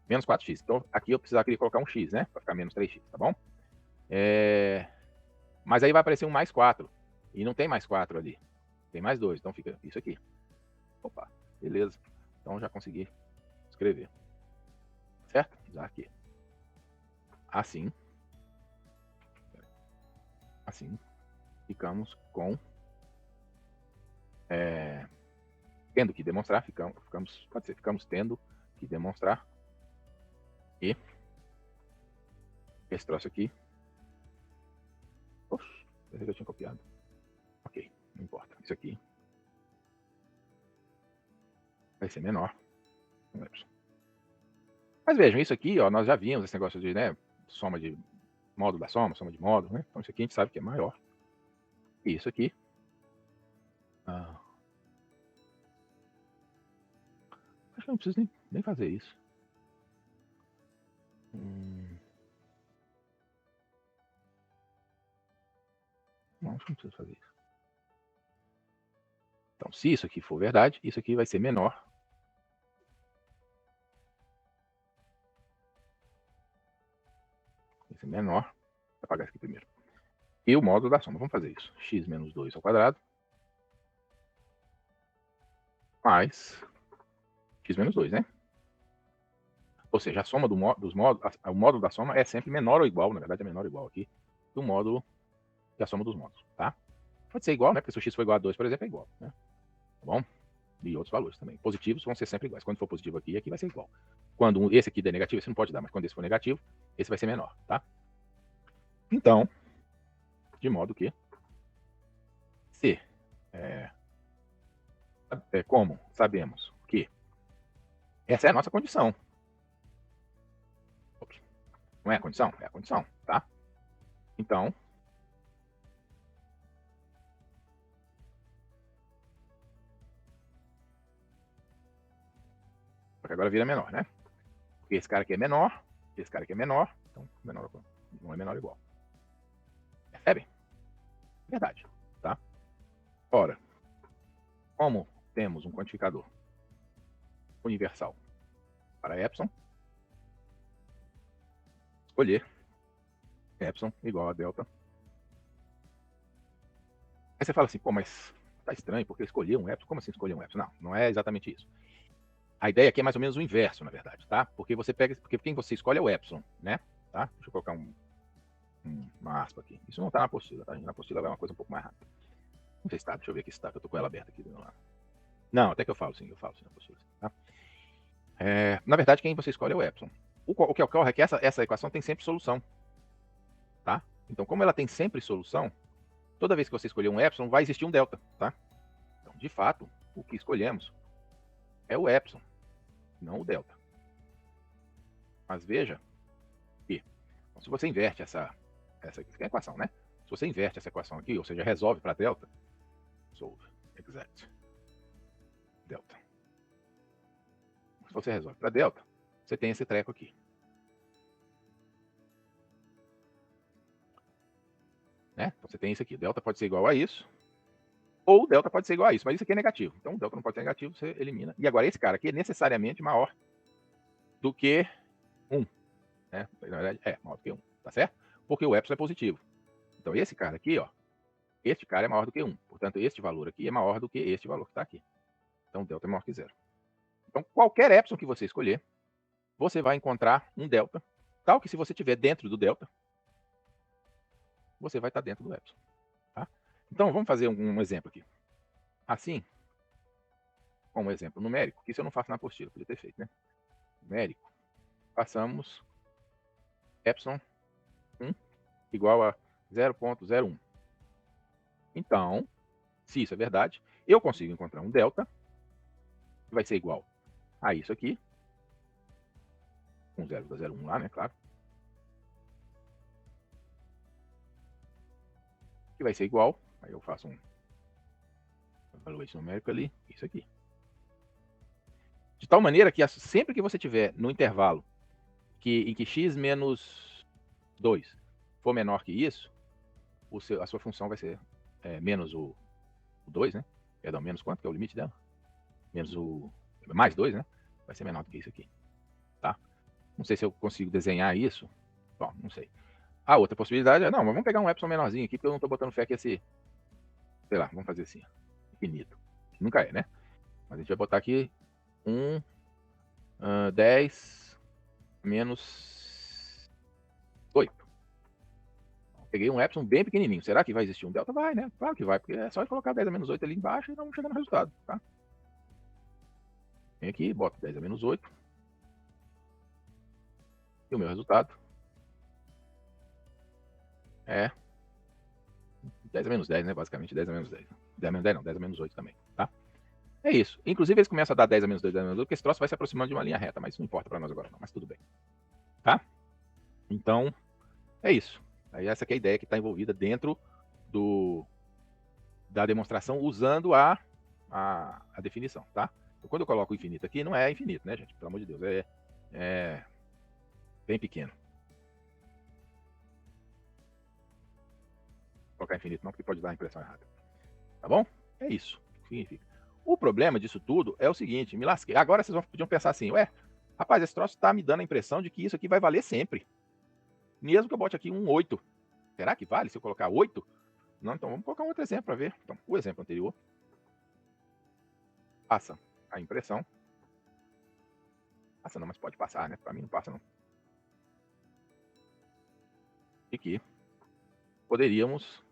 Menos 4x. Então, aqui eu queria colocar um x, né? Para ficar menos 3x, tá bom? Mas aí vai aparecer um mais 4. E não tem mais 4 ali. Tem mais 2. Então fica isso aqui. Opa, beleza. Então já consegui escrever. Certo? Usar aqui. Assim. Assim. Ficamos com... tendo que demonstrar. Pode ser, ficamos tendo que demonstrar. E esse troço aqui. Oxe, pensei que eu tinha copiado. Ok, não importa. Isso aqui vai ser menor. Mas vejam, isso aqui, ó, nós já vimos esse negócio de, né, soma de módulo da soma de módulo, né? Então isso aqui a gente sabe que é maior. E isso aqui. Acho que eu não preciso nem fazer isso. Não, acho que não preciso fazer isso. Então, se isso aqui for verdade, isso aqui vai ser menor. Vai ser menor. Vou apagar isso aqui primeiro. E o módulo da soma. Vamos fazer isso. X menos 2 ao quadrado. Mais x menos 2, né? Ou seja, a soma dos módulos, o módulo da soma é sempre menor ou igual, na verdade é menor ou igual aqui, do módulo da soma dos módulos, tá? Pode ser igual, né? Porque se o x for igual a 2, por exemplo, é igual, né? Tá bom? E outros valores também. Positivos vão ser sempre iguais. Quando for positivo aqui, aqui vai ser igual. Quando esse aqui der negativo, esse não pode dar, mas quando esse for negativo, esse vai ser menor, tá? Então, de modo que se, como sabemos que essa é a nossa condição. Não é a condição? É a condição, tá? Então, porque agora vira menor, né? Porque esse cara aqui é menor, esse cara aqui é menor, então menor não é menor ou igual. Percebem? Verdade, tá? Ora, como temos um quantificador universal para epsilon, escolher epsilon igual a delta. Aí você fala assim, pô, mas tá estranho, porque escolher um epsilon. Como assim escolher um epsilon? Não é exatamente isso. A ideia aqui é mais ou menos o inverso, na verdade, tá? Porque quem você escolhe é o epsilon, né? Tá? Deixa eu colocar uma aspa aqui. Isso não tá na apostila, tá? Na apostila vai uma coisa um pouco mais rápida. Não sei se tá, deixa eu ver aqui se tá, que eu tô com ela aberta aqui do meu lado. Não, até que eu falo sim na apostila, tá? Na verdade, quem você escolhe é o epsilon. O que ocorre é que essa equação tem sempre solução, tá? Então, como ela tem sempre solução, toda vez que você escolher um epsilon, vai existir um delta, tá? Então, de fato, o que escolhemos é o epsilon, não o delta. Mas veja que, então, se você inverte essa equação, né? Se você inverte essa equação aqui, ou seja, resolve para delta, solve exact delta. Se você resolve para delta, você tem esse treco aqui. Né? Então você tem isso aqui. Delta pode ser igual a isso, ou delta pode ser igual a isso, mas isso aqui é negativo. Então delta não pode ser negativo, você elimina. E agora esse cara aqui é necessariamente maior do que 1. Né? Na verdade, maior do que 1, tá certo? Porque o epsilon é positivo. Então esse cara aqui, ó, este cara é maior do que 1. Portanto, este valor aqui é maior do que este valor que está aqui. Então delta é maior que 0. Então qualquer epsilon que você escolher, você vai encontrar um delta, tal que se você estiver dentro do delta, você vai estar dentro do epsilon. Tá? Então vamos fazer um exemplo aqui. Assim, como exemplo numérico, que isso eu não faço na apostila, podia ter feito, né? Numérico, passamos epsilon 1 igual a 0,01. Então, se isso é verdade, eu consigo encontrar um delta que vai ser igual a isso aqui, com 0,01 lá, né, claro, que vai ser igual, aí eu faço um evaluation numérico ali, isso aqui. De tal maneira que sempre que você tiver no intervalo em que x menos 2 for menor que isso, a sua função vai ser menos o 2, né? Perdão, menos quanto que é o limite dela? Menos mais 2, né? Vai ser menor do que isso aqui, tá? Não sei se eu consigo desenhar isso. Bom, não sei. A outra possibilidade é, não, mas vamos pegar um epsilon menorzinho aqui, porque eu não estou botando fé que esse, sei lá, vamos fazer assim, infinito. Nunca é, né? Mas a gente vai botar aqui 10 menos 8. Peguei um epsilon bem pequenininho. Será que vai existir um delta? Vai, né? Claro que vai, porque é só colocar 10 a menos 8 ali embaixo e vamos chegar no resultado, tá? Vem aqui, boto 10 a menos 8. E o meu resultado é 10 a menos 10, né? Basicamente 10 a menos 10. 10 a menos 10 não, 10 a menos 8 também, tá? É isso. Inclusive eles começam a dar 10 a menos 2, 10 a menos 2, porque esse troço vai se aproximando de uma linha reta, mas isso não importa para nós agora não, mas tudo bem. Tá? Então, é isso. Aí essa aqui é a ideia que está envolvida dentro da demonstração usando a definição, tá? Então, quando eu coloco o infinito aqui, não é infinito, né, gente? Pelo amor de Deus, é bem pequeno. Vou colocar infinito não, porque pode dar a impressão errada. Tá bom? É isso que significa. O problema disso tudo é o seguinte, me lasquei. Agora vocês podiam pensar assim, ué, rapaz, esse troço está me dando a impressão de que isso aqui vai valer sempre. Mesmo que eu bote aqui um 8. Será que vale se eu colocar 8? Não, então vamos colocar um outro exemplo para ver. Então, o exemplo anterior passa a impressão. Passa não, mas pode passar, né? Para mim não passa não. E que poderíamos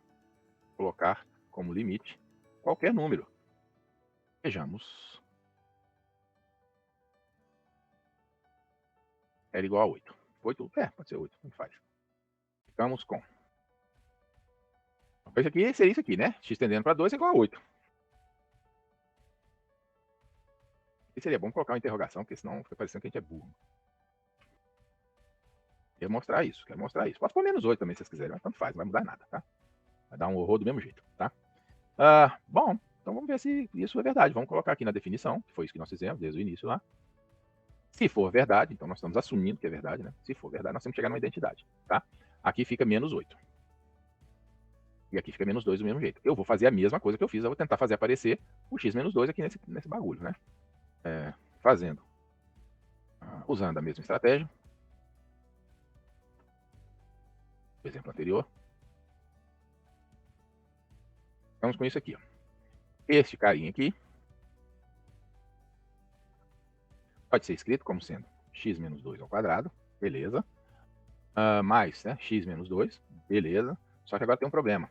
colocar como limite qualquer número. Vejamos. Era igual a 8. 8? Pode ser 8, não faz. Ficamos com. Isso aqui seria isso aqui, né? X tendendo para 2 é igual a 8. E seria bom colocar uma interrogação, porque senão fica parecendo que a gente é burro. Quero mostrar isso, quero mostrar isso. Pode pôr menos 8 também, se vocês quiserem, mas tanto faz, não vai mudar nada, tá? Vai dar um horror do mesmo jeito, tá? Bom, então vamos ver se isso é verdade. Vamos colocar aqui na definição, que foi isso que nós fizemos desde o início lá. Se for verdade, então nós estamos assumindo que é verdade, né? Se for verdade, nós temos que chegar numa identidade, tá? Aqui fica menos 8. E aqui fica menos 2 do mesmo jeito. Eu vou fazer a mesma coisa que eu fiz, eu vou tentar fazer aparecer o x menos 2 aqui nesse bagulho, né? Fazendo. Usando a mesma estratégia. O exemplo anterior. Vamos com isso aqui, ó. Este carinha aqui pode ser escrito como sendo x menos 2 ao quadrado, beleza. Mais, né, x menos 2, beleza. Só que agora tem um problema.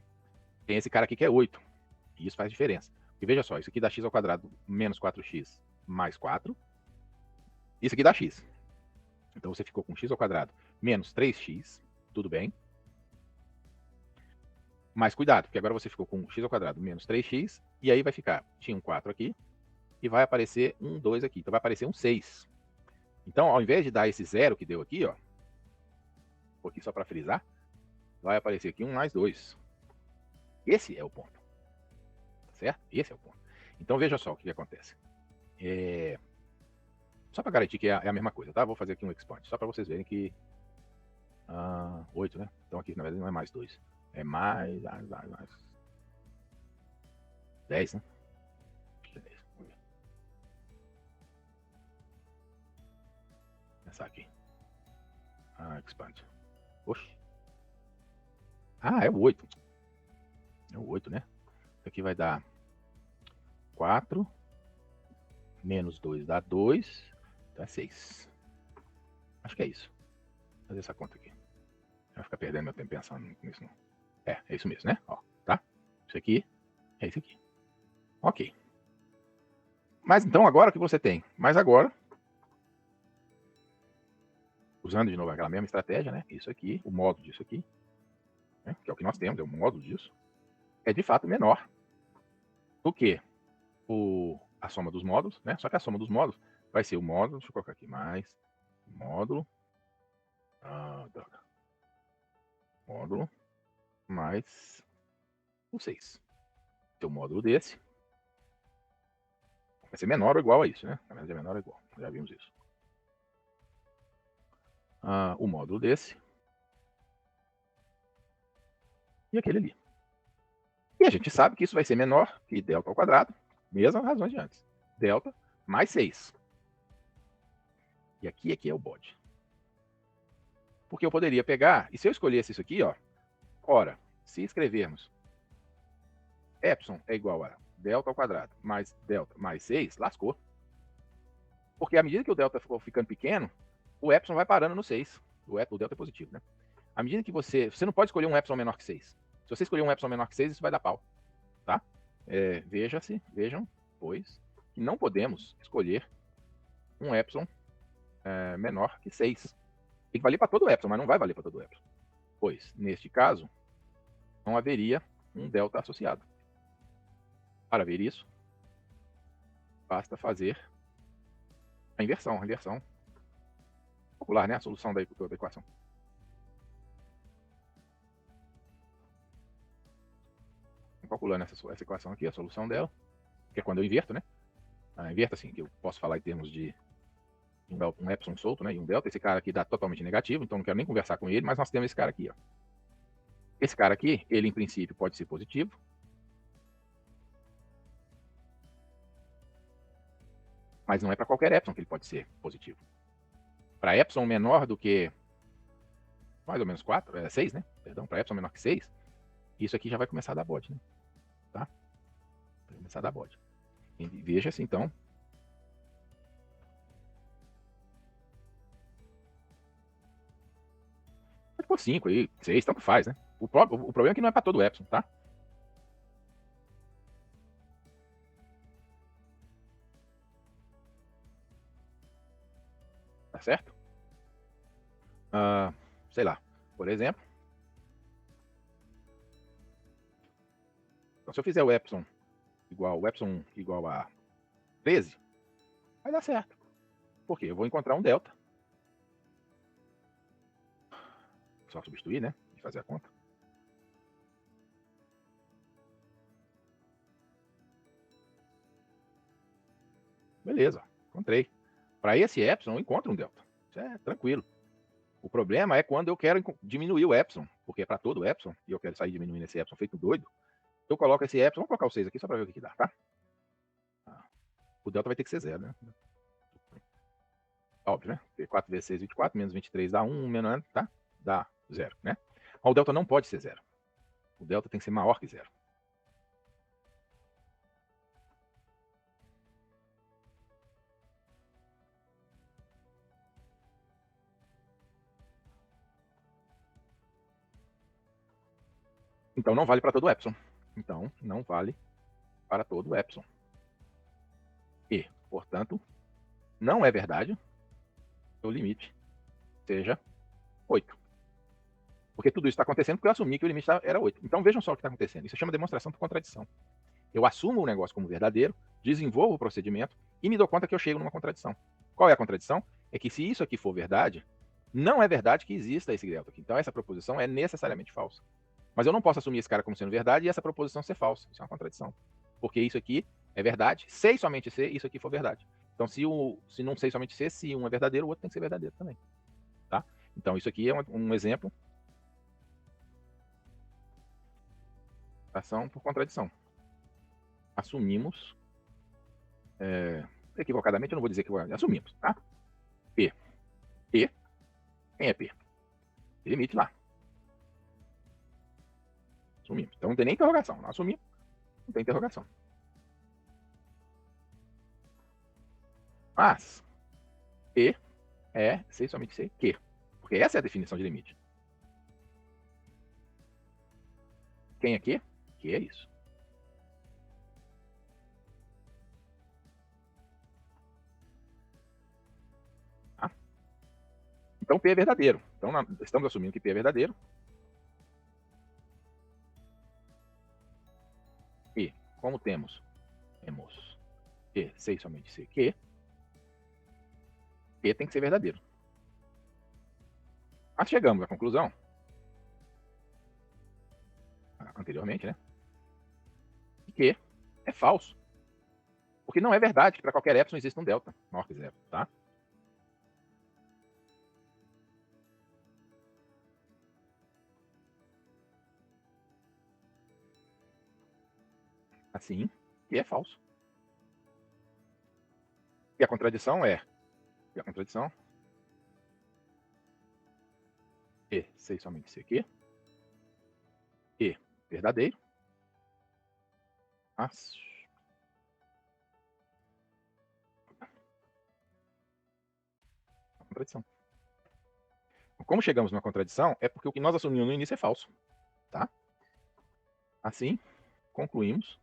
Tem esse cara aqui que é 8. E isso faz diferença. E veja só, isso aqui dá x ao quadrado menos 4x mais 4. Isso aqui dá x. Então você ficou com x ao quadrado menos 3x, tudo bem. Mas cuidado, porque agora você ficou com x ao quadrado menos 3x, e aí vai ficar, tinha um 4 aqui, e vai aparecer um 2 aqui. Então vai aparecer um 6. Então, ao invés de dar esse 0 que deu aqui, ó, vou aqui só para frisar, vai aparecer aqui um mais 2. Esse é o ponto. Certo? Esse é o ponto. Então veja só o que acontece. Só para garantir que é a mesma coisa, tá? Vou fazer aqui um expand, só para vocês verem que 8, né? Então aqui na verdade não é mais 2. É mais 10, né? 10. Vamos ver. Começar aqui. Expand. Oxi. É o 8. É o 8, né? Isso aqui vai dar 4. Menos 2 dá 2. Então é 6. Acho que é isso. Vou fazer essa conta aqui. Não vai ficar perdendo meu tempo pensando nisso, não. É isso mesmo, né? Ó, tá? Isso aqui é isso aqui. Ok. Mas então agora o que você tem? Mas agora, usando de novo aquela mesma estratégia, né? Isso aqui, o módulo disso aqui, né? Que é o que nós temos, é o módulo disso, é de fato menor do que a soma dos módulos, né? Só que a soma dos módulos vai ser o módulo, deixa eu colocar aqui mais, módulo, módulo mais o 6. Tem um módulo desse, vai ser menor ou igual a isso, né? Na verdade é menor ou igual, já vimos isso. O módulo desse e aquele ali. E a gente sabe que isso vai ser menor que delta ao quadrado, mesmas razões de antes. Delta mais 6. E aqui é o bode. Porque eu poderia pegar, e se eu escolhesse isso aqui, ó, ora, se escrevermos epsilon é igual a delta ao quadrado mais delta mais 6, lascou. Porque à medida que o delta for ficando pequeno, o epsilon vai parando no 6. O delta é positivo, né? À medida que você não pode escolher um epsilon menor que 6. Se você escolher um epsilon menor que 6, isso vai dar pau, tá? Vejam, pois, que não podemos escolher um epsilon menor que 6. Tem que valer para todo o epsilon, mas não vai valer para todo o epsilon. Pois, neste caso, não haveria um delta associado. Para ver isso, basta fazer a inversão popular, né? A solução da equação. Calculando essa equação aqui, a solução dela, que é quando eu inverto, né? Inverto assim, que eu posso falar em termos de um epsilon solto, né? E um delta. Esse cara aqui dá totalmente negativo, então não quero nem conversar com ele, mas nós temos esse cara aqui, ó. Esse cara aqui, ele em princípio pode ser positivo. Mas não é para qualquer epsilon que ele pode ser positivo. Para epsilon menor do que mais ou menos 6, né? Perdão, para epsilon menor que 6, isso aqui já vai começar a dar bode, né? Tá? Vai começar a dar bode. E veja-se, então, pode pôr 5 aí, 6, tanto faz, né? O problema é que não é para todo o epsilon, tá? Tá certo? Sei lá, por exemplo, então, se eu fizer o epsilon igual a 13, vai dar certo. Por quê? Eu vou encontrar um delta. Só substituir, né? E fazer a conta. Beleza, encontrei. Para esse epsilon, eu encontro um delta. Isso é tranquilo. O problema é quando eu quero diminuir o epsilon, porque é para todo o epsilon, e eu quero sair diminuindo esse epsilon feito doido. Eu coloco esse epsilon, vou colocar o 6 aqui só para ver o que dá, tá? O delta vai ter que ser 0, né? Óbvio, né? Porque 4 vezes 6, 24, menos 23 dá 1, menos, tá? Dá 0, né? Mas o delta não pode ser 0. O delta tem que ser maior que 0. Então não vale para todo o epsilon. Então não vale para todo o epsilon. E, portanto, não é verdade que o limite seja 8. Porque tudo isso está acontecendo porque eu assumi que o limite era 8. Então vejam só o que está acontecendo. Isso chama demonstração por contradição. Eu assumo o negócio como verdadeiro, desenvolvo o procedimento e me dou conta que eu chego numa contradição. Qual é a contradição? É que se isso aqui for verdade, não é verdade que exista esse delta aqui. Então essa proposição é necessariamente falsa. Mas eu não posso assumir esse cara como sendo verdade e essa proposição ser falsa. Isso é uma contradição. Porque isso aqui é verdade, se e somente se isso aqui for verdade. Então se não sei somente se um é verdadeiro, o outro tem que ser verdadeiro também. Tá? Então isso aqui é um exemplo. Ação por contradição. Assumimos, equivocadamente, eu não vou dizer que assumimos, tá? P. P. Quem é P? Limite lá. Assumimos. Então não tem nem interrogação. Não assumimos, não tem interrogação. Mas P é se somente se que. Porque essa é a definição de limite. Quem é que? Que é isso. Então, P é verdadeiro. Então, estamos assumindo que P é verdadeiro. E, como temos que C e somente C, que P tem que ser verdadeiro. Mas chegamos à conclusão, anteriormente, né? Que é falso. Porque não é verdade que para qualquer epsilon existe um delta maior que zero, tá? Assim, que é falso. E a contradição é... E a contradição... E, C e somente C, que E, verdadeiro. Mas... Contradição. Como chegamos numa contradição, é porque o que nós assumimos no início é falso, tá? Assim, concluímos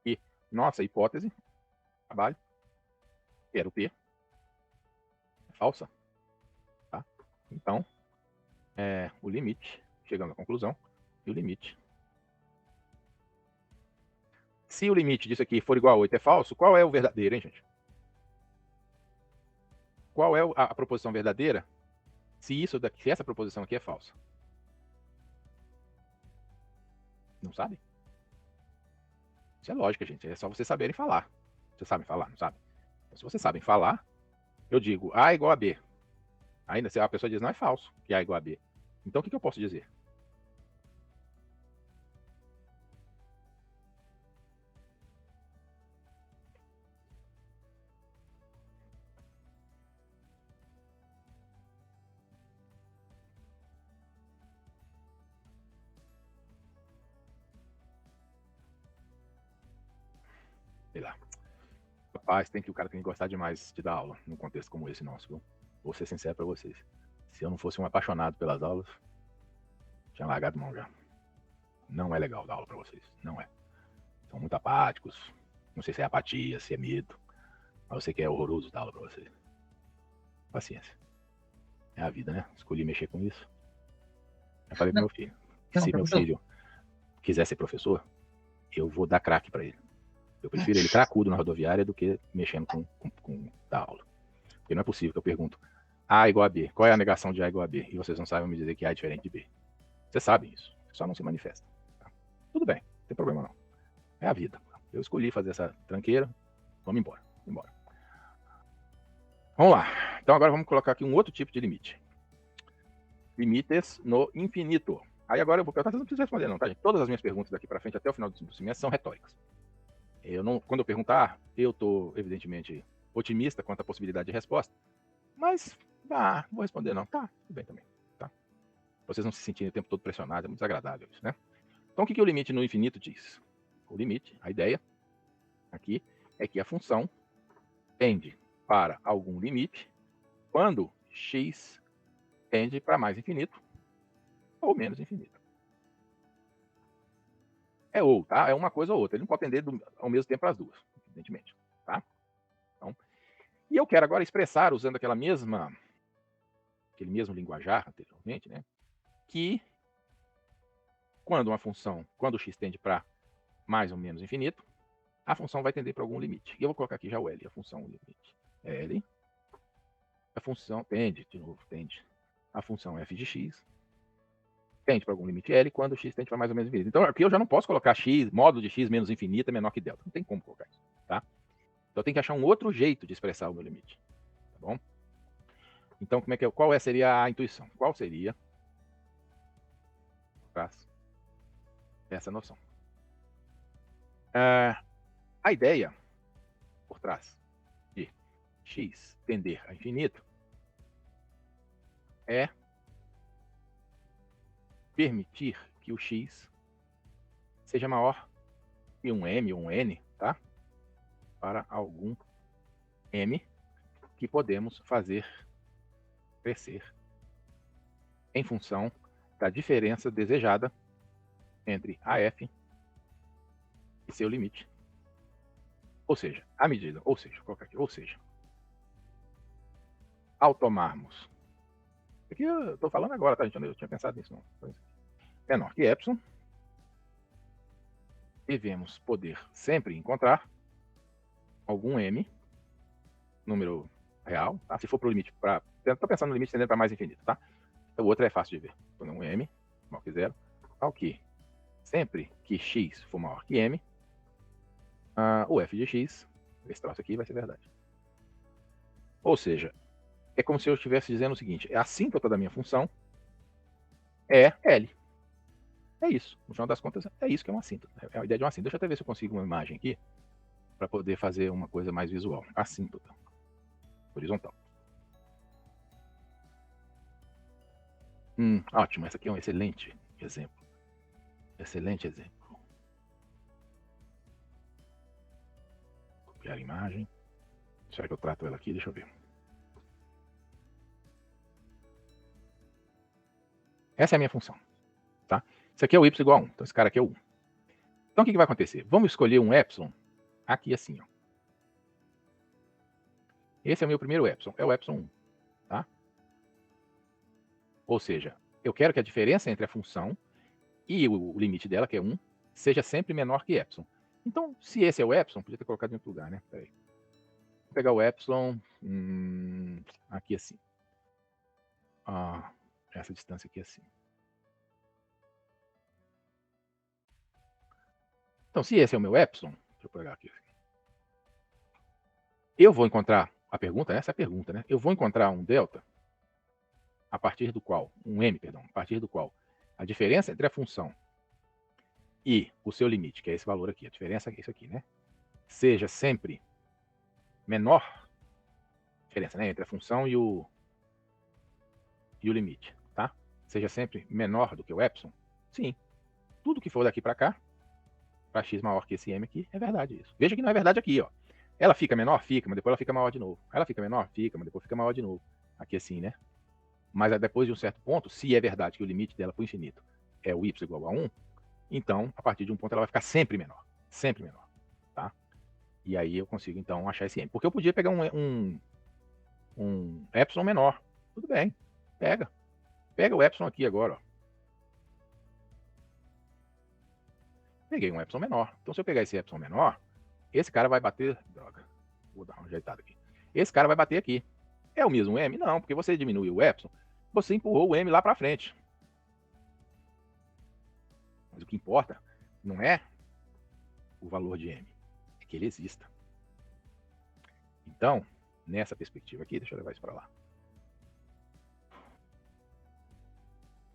que nossa hipótese, trabalho, que era o P, é falsa, tá? Então, o limite, chegamos à conclusão, e o limite. Se o limite disso aqui for igual a 8 é falso, qual é o verdadeiro, hein, gente? Qual é a proposição verdadeira se essa proposição aqui é falsa? Não sabe? Isso é lógica, gente. É só vocês saberem falar. Vocês sabem falar, não sabem? Então, se vocês sabem falar, eu digo A igual a B. Ainda se a pessoa diz não é falso que A igual a B. Então o que eu posso dizer? Sei lá. Rapaz, o cara tem que gostar demais de dar aula num contexto como esse nosso, viu? Vou ser sincero para vocês. Se eu não fosse um apaixonado pelas aulas, tinha largado mão já. Não é legal dar aula para vocês. Não é. São muito apáticos. Não sei se é apatia, se é medo. Mas eu sei que é horroroso dar aula para vocês. Paciência. É a vida, né? Escolhi mexer com isso. Eu falei pro meu filho. Que se meu filho quiser ser professor, eu vou dar craque para ele. Eu prefiro ele cracudo na rodoviária do que mexendo com dar aula. Porque não é possível que eu pergunto A igual a B. Qual é a negação de A igual a B? E vocês não sabem me dizer que A é diferente de B. Vocês sabem isso. Só não se manifesta. Tá? Tudo bem. Não tem problema não. É a vida. Eu escolhi fazer essa tranqueira. Vamos embora. Vamos lá. Então agora vamos colocar aqui um outro tipo de limite. Limites no infinito. Aí agora eu vou perguntar, vocês não precisam responder não, tá, gente? Todas as minhas perguntas daqui para frente até o final do semestre são retóricas. Quando eu perguntar, eu estou, evidentemente, otimista quanto à possibilidade de resposta, mas, vou responder não. Tá, tudo bem também, tá? Vocês não se sentirem o tempo todo pressionados, é muito desagradável isso, né? Então, o que o limite no infinito diz? O limite, a ideia aqui, é que a função tende para algum limite quando x tende para mais infinito ou menos infinito. É ou, tá? É uma coisa ou outra. Ele não pode tender ao mesmo tempo as duas, evidentemente, tá? Então, e eu quero agora expressar, usando aquele mesmo linguajar anteriormente, né? Que quando o x tende para mais ou menos infinito, a função vai tender para algum limite. E eu vou colocar aqui já o L, a função limite. L, a função tende. A função f de x tende para algum limite L quando x tende para mais ou menos infinito. Então aqui eu já não posso colocar x, módulo de x menos infinito é menor que delta. Não tem como colocar isso, tá? Então eu tenho que achar um outro jeito de expressar o meu limite, tá bom? Então qual seria a intuição? Qual seria essa noção? A ideia por trás de x tender a infinito é permitir que o x seja maior que um m ou um n, tá? Para algum m que podemos fazer crescer em função da diferença desejada entre AF e seu limite. Ou seja, a medida, ou seja, ao tomarmos Aqui eu tô falando agora, tá, gente? Eu não tinha pensado nisso, não. Menor que epsilon. Devemos poder sempre encontrar algum m, número real, tá? Se for pro limite, tô pensando no limite tendendo para mais infinito, tá? O outro é fácil de ver. Então, um m, maior que zero, ao que sempre que x for maior que m, o f de x, esse troço aqui vai ser verdade. Ou seja, é como se eu estivesse dizendo o seguinte, a assíntota da minha função é L. É isso. No final das contas, é isso que é uma assíntota. É a ideia de uma assíntota. Deixa eu até ver se eu consigo uma imagem aqui para poder fazer uma coisa mais visual. Assíntota. Horizontal. Ótimo. Essa aqui é um excelente exemplo. Excelente exemplo. Copiar a imagem. Será que eu trato ela aqui? Deixa eu ver. Essa é a minha função. Tá? Isso aqui é o y igual a 1. Então, esse cara aqui é o 1. Então, o que vai acontecer? Vamos escolher um epsilon aqui assim. Ó. Esse é o meu primeiro epsilon. É o epsilon 1. Tá? Ou seja, eu quero que a diferença entre a função e o limite dela, que é 1, seja sempre menor que epsilon. Então, se esse é o epsilon, podia ter colocado em outro lugar, né? Peraí. Vou pegar o epsilon aqui assim. Essa distância aqui assim. Então, se esse é o meu epsilon, deixa eu pegar aqui. Eu vou encontrar, essa é a pergunta, né? Eu vou encontrar um delta a partir do qual, a partir do qual a diferença entre a função e o seu limite, que é esse valor aqui, a diferença é isso aqui, né? Seja sempre menor, diferença, né? Entre a função e o limite, tá? Seja sempre menor do que o epsilon. Sim. Tudo que for daqui para cá, para x maior que esse m aqui, é verdade isso. Veja que não é verdade aqui, ó. Ela fica menor? Fica, mas depois ela fica maior de novo. Ela fica menor? Fica, mas depois fica maior de novo. Aqui assim, né? Mas depois de um certo ponto, se é verdade que o limite dela para o infinito é o y igual a 1, então, a partir de um ponto, ela vai ficar sempre menor. Sempre menor. Tá? E aí eu consigo, então, achar esse m. Porque eu podia pegar um epsilon menor. Tudo bem. Pega. Pega o epsilon aqui agora, ó. Peguei um epsilon menor. Então, se eu pegar esse epsilon menor, esse cara vai bater... Droga. Vou dar uma ajeitada aqui. Esse cara vai bater aqui. É o mesmo m? Não, porque você diminuiu o epsilon, você empurrou o m lá para frente. Mas o que importa não é o valor de m, é que ele exista. Então, nessa perspectiva aqui, deixa eu levar isso para lá.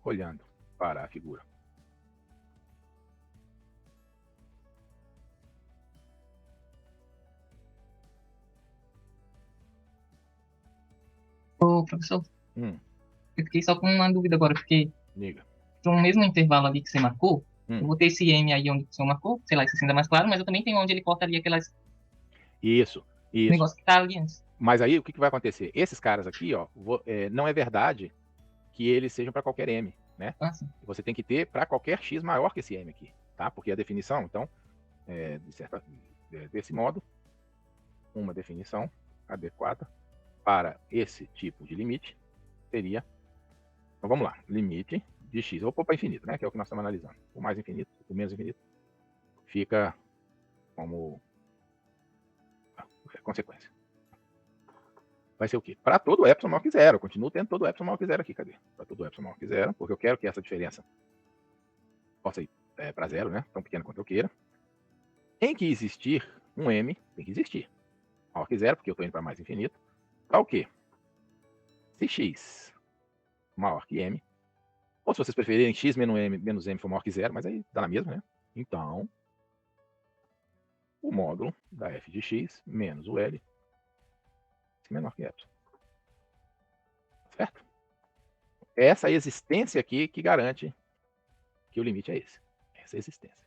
Olhando para a figura. Ô, professor, eu fiquei só com uma dúvida agora, porque Liga. no mesmo intervalo ali que você marcou, eu vou ter esse M aí onde o senhor marcou, sei lá, isso assim ainda mais claro, mas eu também tenho onde ele corta ali aquelas Isso. negócio que tá ali antes. Mas aí o que vai acontecer? Esses caras aqui, ó, não é verdade que eles sejam para qualquer m, né? Você tem que ter para qualquer x maior que esse m aqui, tá? Porque a definição, então, desse modo, uma definição adequada para esse tipo de limite seria, então vamos lá, limite de x, eu vou pôr para infinito, né? Que é o que nós estamos analisando. O mais infinito, o menos infinito, fica como consequência. Vai ser o quê? Para todo epsilon maior que zero. Eu continuo tendo todo epsilon maior que zero aqui. Cadê? Para todo epsilon maior que zero, porque eu quero que essa diferença possa ir para zero, né? Tão pequena quanto eu queira. Tem que existir um m, tem que existir. Maior que zero, porque eu estou indo para mais infinito. Tá o quê? Se x maior que m, ou se vocês preferirem x menos m for maior que zero, mas aí dá na mesma, né? Então, o módulo da f de x menos o L menor que epsilon. Certo? Essa existência aqui que garante que o limite é esse. Essa existência.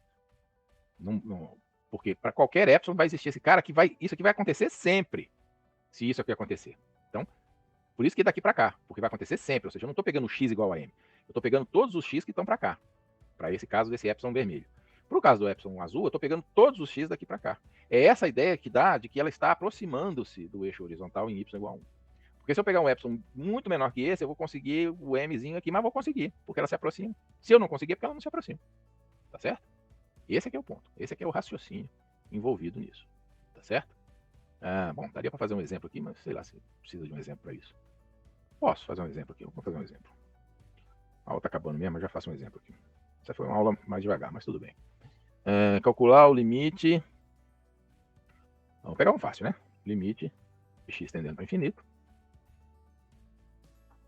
Porque para qualquer epsilon vai existir esse cara que vai... Isso aqui vai acontecer sempre. Se isso aqui acontecer. Então, por isso que daqui para cá. Porque vai acontecer sempre. Ou seja, eu não estou pegando x igual a m. Eu estou pegando todos os x que estão para cá. Para esse caso desse epsilon vermelho. Para o caso do epsilon azul, eu estou pegando todos os x daqui para cá. É essa a ideia que dá de que ela está aproximando-se do eixo horizontal em y igual a 1. Porque se eu pegar um epsilon muito menor que esse, eu vou conseguir o mzinho aqui, mas vou conseguir, porque ela se aproxima. Se eu não conseguir, é porque ela não se aproxima. Tá certo? Esse aqui é o ponto. Esse aqui é o raciocínio envolvido nisso. Tá certo? Bom, daria para fazer um exemplo aqui, mas sei lá se precisa de um exemplo para isso. Posso fazer um exemplo aqui, vou fazer um exemplo. A aula está acabando mesmo, eu já faço um exemplo aqui. Essa foi uma aula mais devagar, mas tudo bem. Calcular o limite. Vamos pegar um fácil, né? Limite de x tendendo para infinito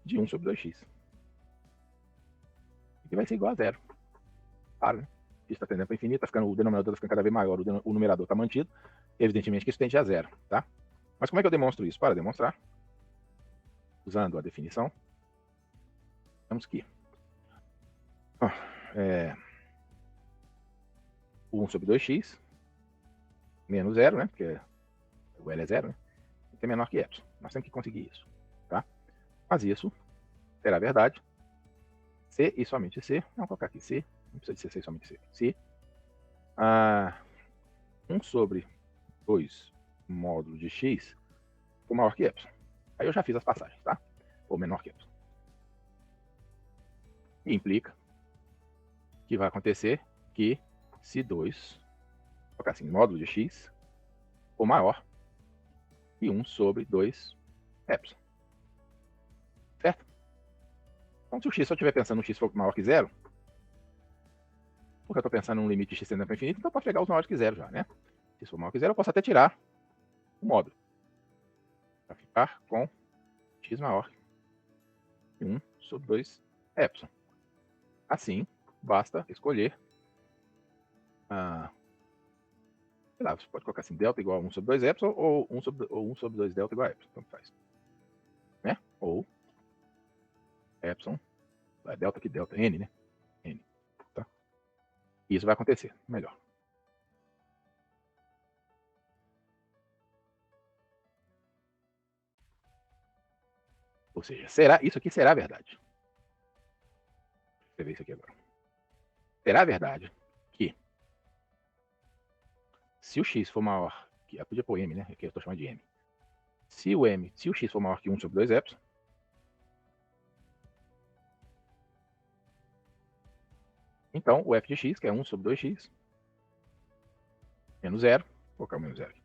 de 1 sobre 2x. Que vai ser igual a zero. Claro, né? X está tendendo para infinito, o denominador está ficando cada vez maior, o numerador está mantido. Evidentemente que isso tende a zero, tá? Mas como é que eu demonstro isso? Para demonstrar, usando a definição, temos que 1 sobre 2x menos zero, né? Porque o L é zero, né? Tem que ser menor que epsilon. Nós temos que conseguir isso, tá? Mas isso será verdade se e somente se, vamos colocar aqui se, não precisa de ser se e somente se 1 sobre 2 módulo de x for maior que epsilon. Aí eu já fiz as passagens, tá? Ou menor que epsilon. E implica que vai acontecer que se 2, vou colocar assim, módulo de x for maior que 1 sobre 2 epsilon. Certo? Então, se o x, se eu estiver pensando no x for maior que zero, porque eu estou pensando num limite de x tendendo para infinito, então eu posso pegar os maiores que zero já, né? Se for maior que zero, eu posso até tirar o módulo. Para ficar com x maior que 1 sobre 2 epsilon. Assim, basta escolher sei lá, você pode colocar assim, delta igual a 1 sobre 2 epsilon ou 1 sobre 2 delta igual a epsilon, tanto faz. Né? Ou epsilon, delta aqui, delta, n, né? N, tá? Isso vai acontecer, melhor. Ou seja, isso aqui será verdade. Você vê isso aqui agora. Será verdade que se o x for maior que, eu podia pôr m, né? Aqui eu estou chamando de m. Se o x for maior que 1 sobre 2 epsilon, então o f de x, que é 1 sobre 2x, menos 0, vou colocar o menos 0 aqui,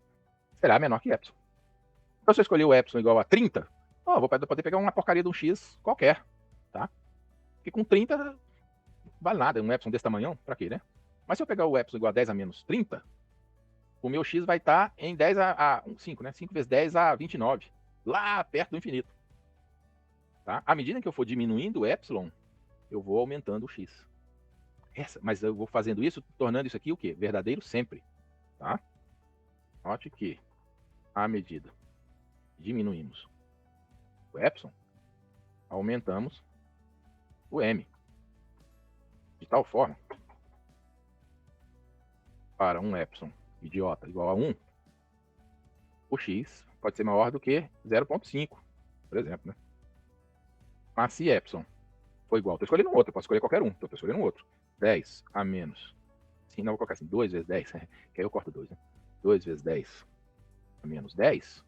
será menor que epsilon. Então, se eu escolher o epsilon igual a 30, eu vou poder pegar uma porcaria de um x qualquer, tá? Porque com 30 vale nada, um epsilon desse tamanhão, pra quê, né? Mas se eu pegar o epsilon igual a 10 a menos 30, o meu x vai estar em 10 a 5, né? 5 vezes 10 a 29, lá perto do infinito. Tá? À medida que eu for diminuindo o epsilon, eu vou aumentando o x. Mas eu vou fazendo isso, tornando isso aqui o quê? Verdadeiro sempre. Tá? Note que, à medida que diminuímos o epsilon, aumentamos o m. De tal forma, para um epsilon idiota igual a 1, o x pode ser maior do que 0,5, por exemplo. Né? Mas se epsilon for igual, estou escolhendo um outro, eu posso escolher qualquer um, então estou escolhendo um outro. 10 a menos, sim, não vou colocar assim, 2 vezes 10, que aí eu corto 2, né? 2 vezes 10 a menos 10,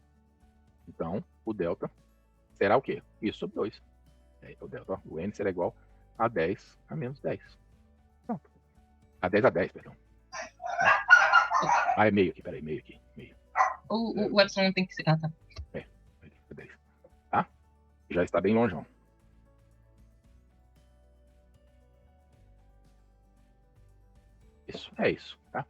então o delta será o quê? Isso sobre 2. O delta, o n será igual a 10 a menos 10. Pronto. A 10 a 10, perdão. É meio aqui, peraí, meio aqui. Meio. O epsilon tem que ser. Ah, tá. É 10. Tá? Já está bem longeão. Isso, é isso, tá?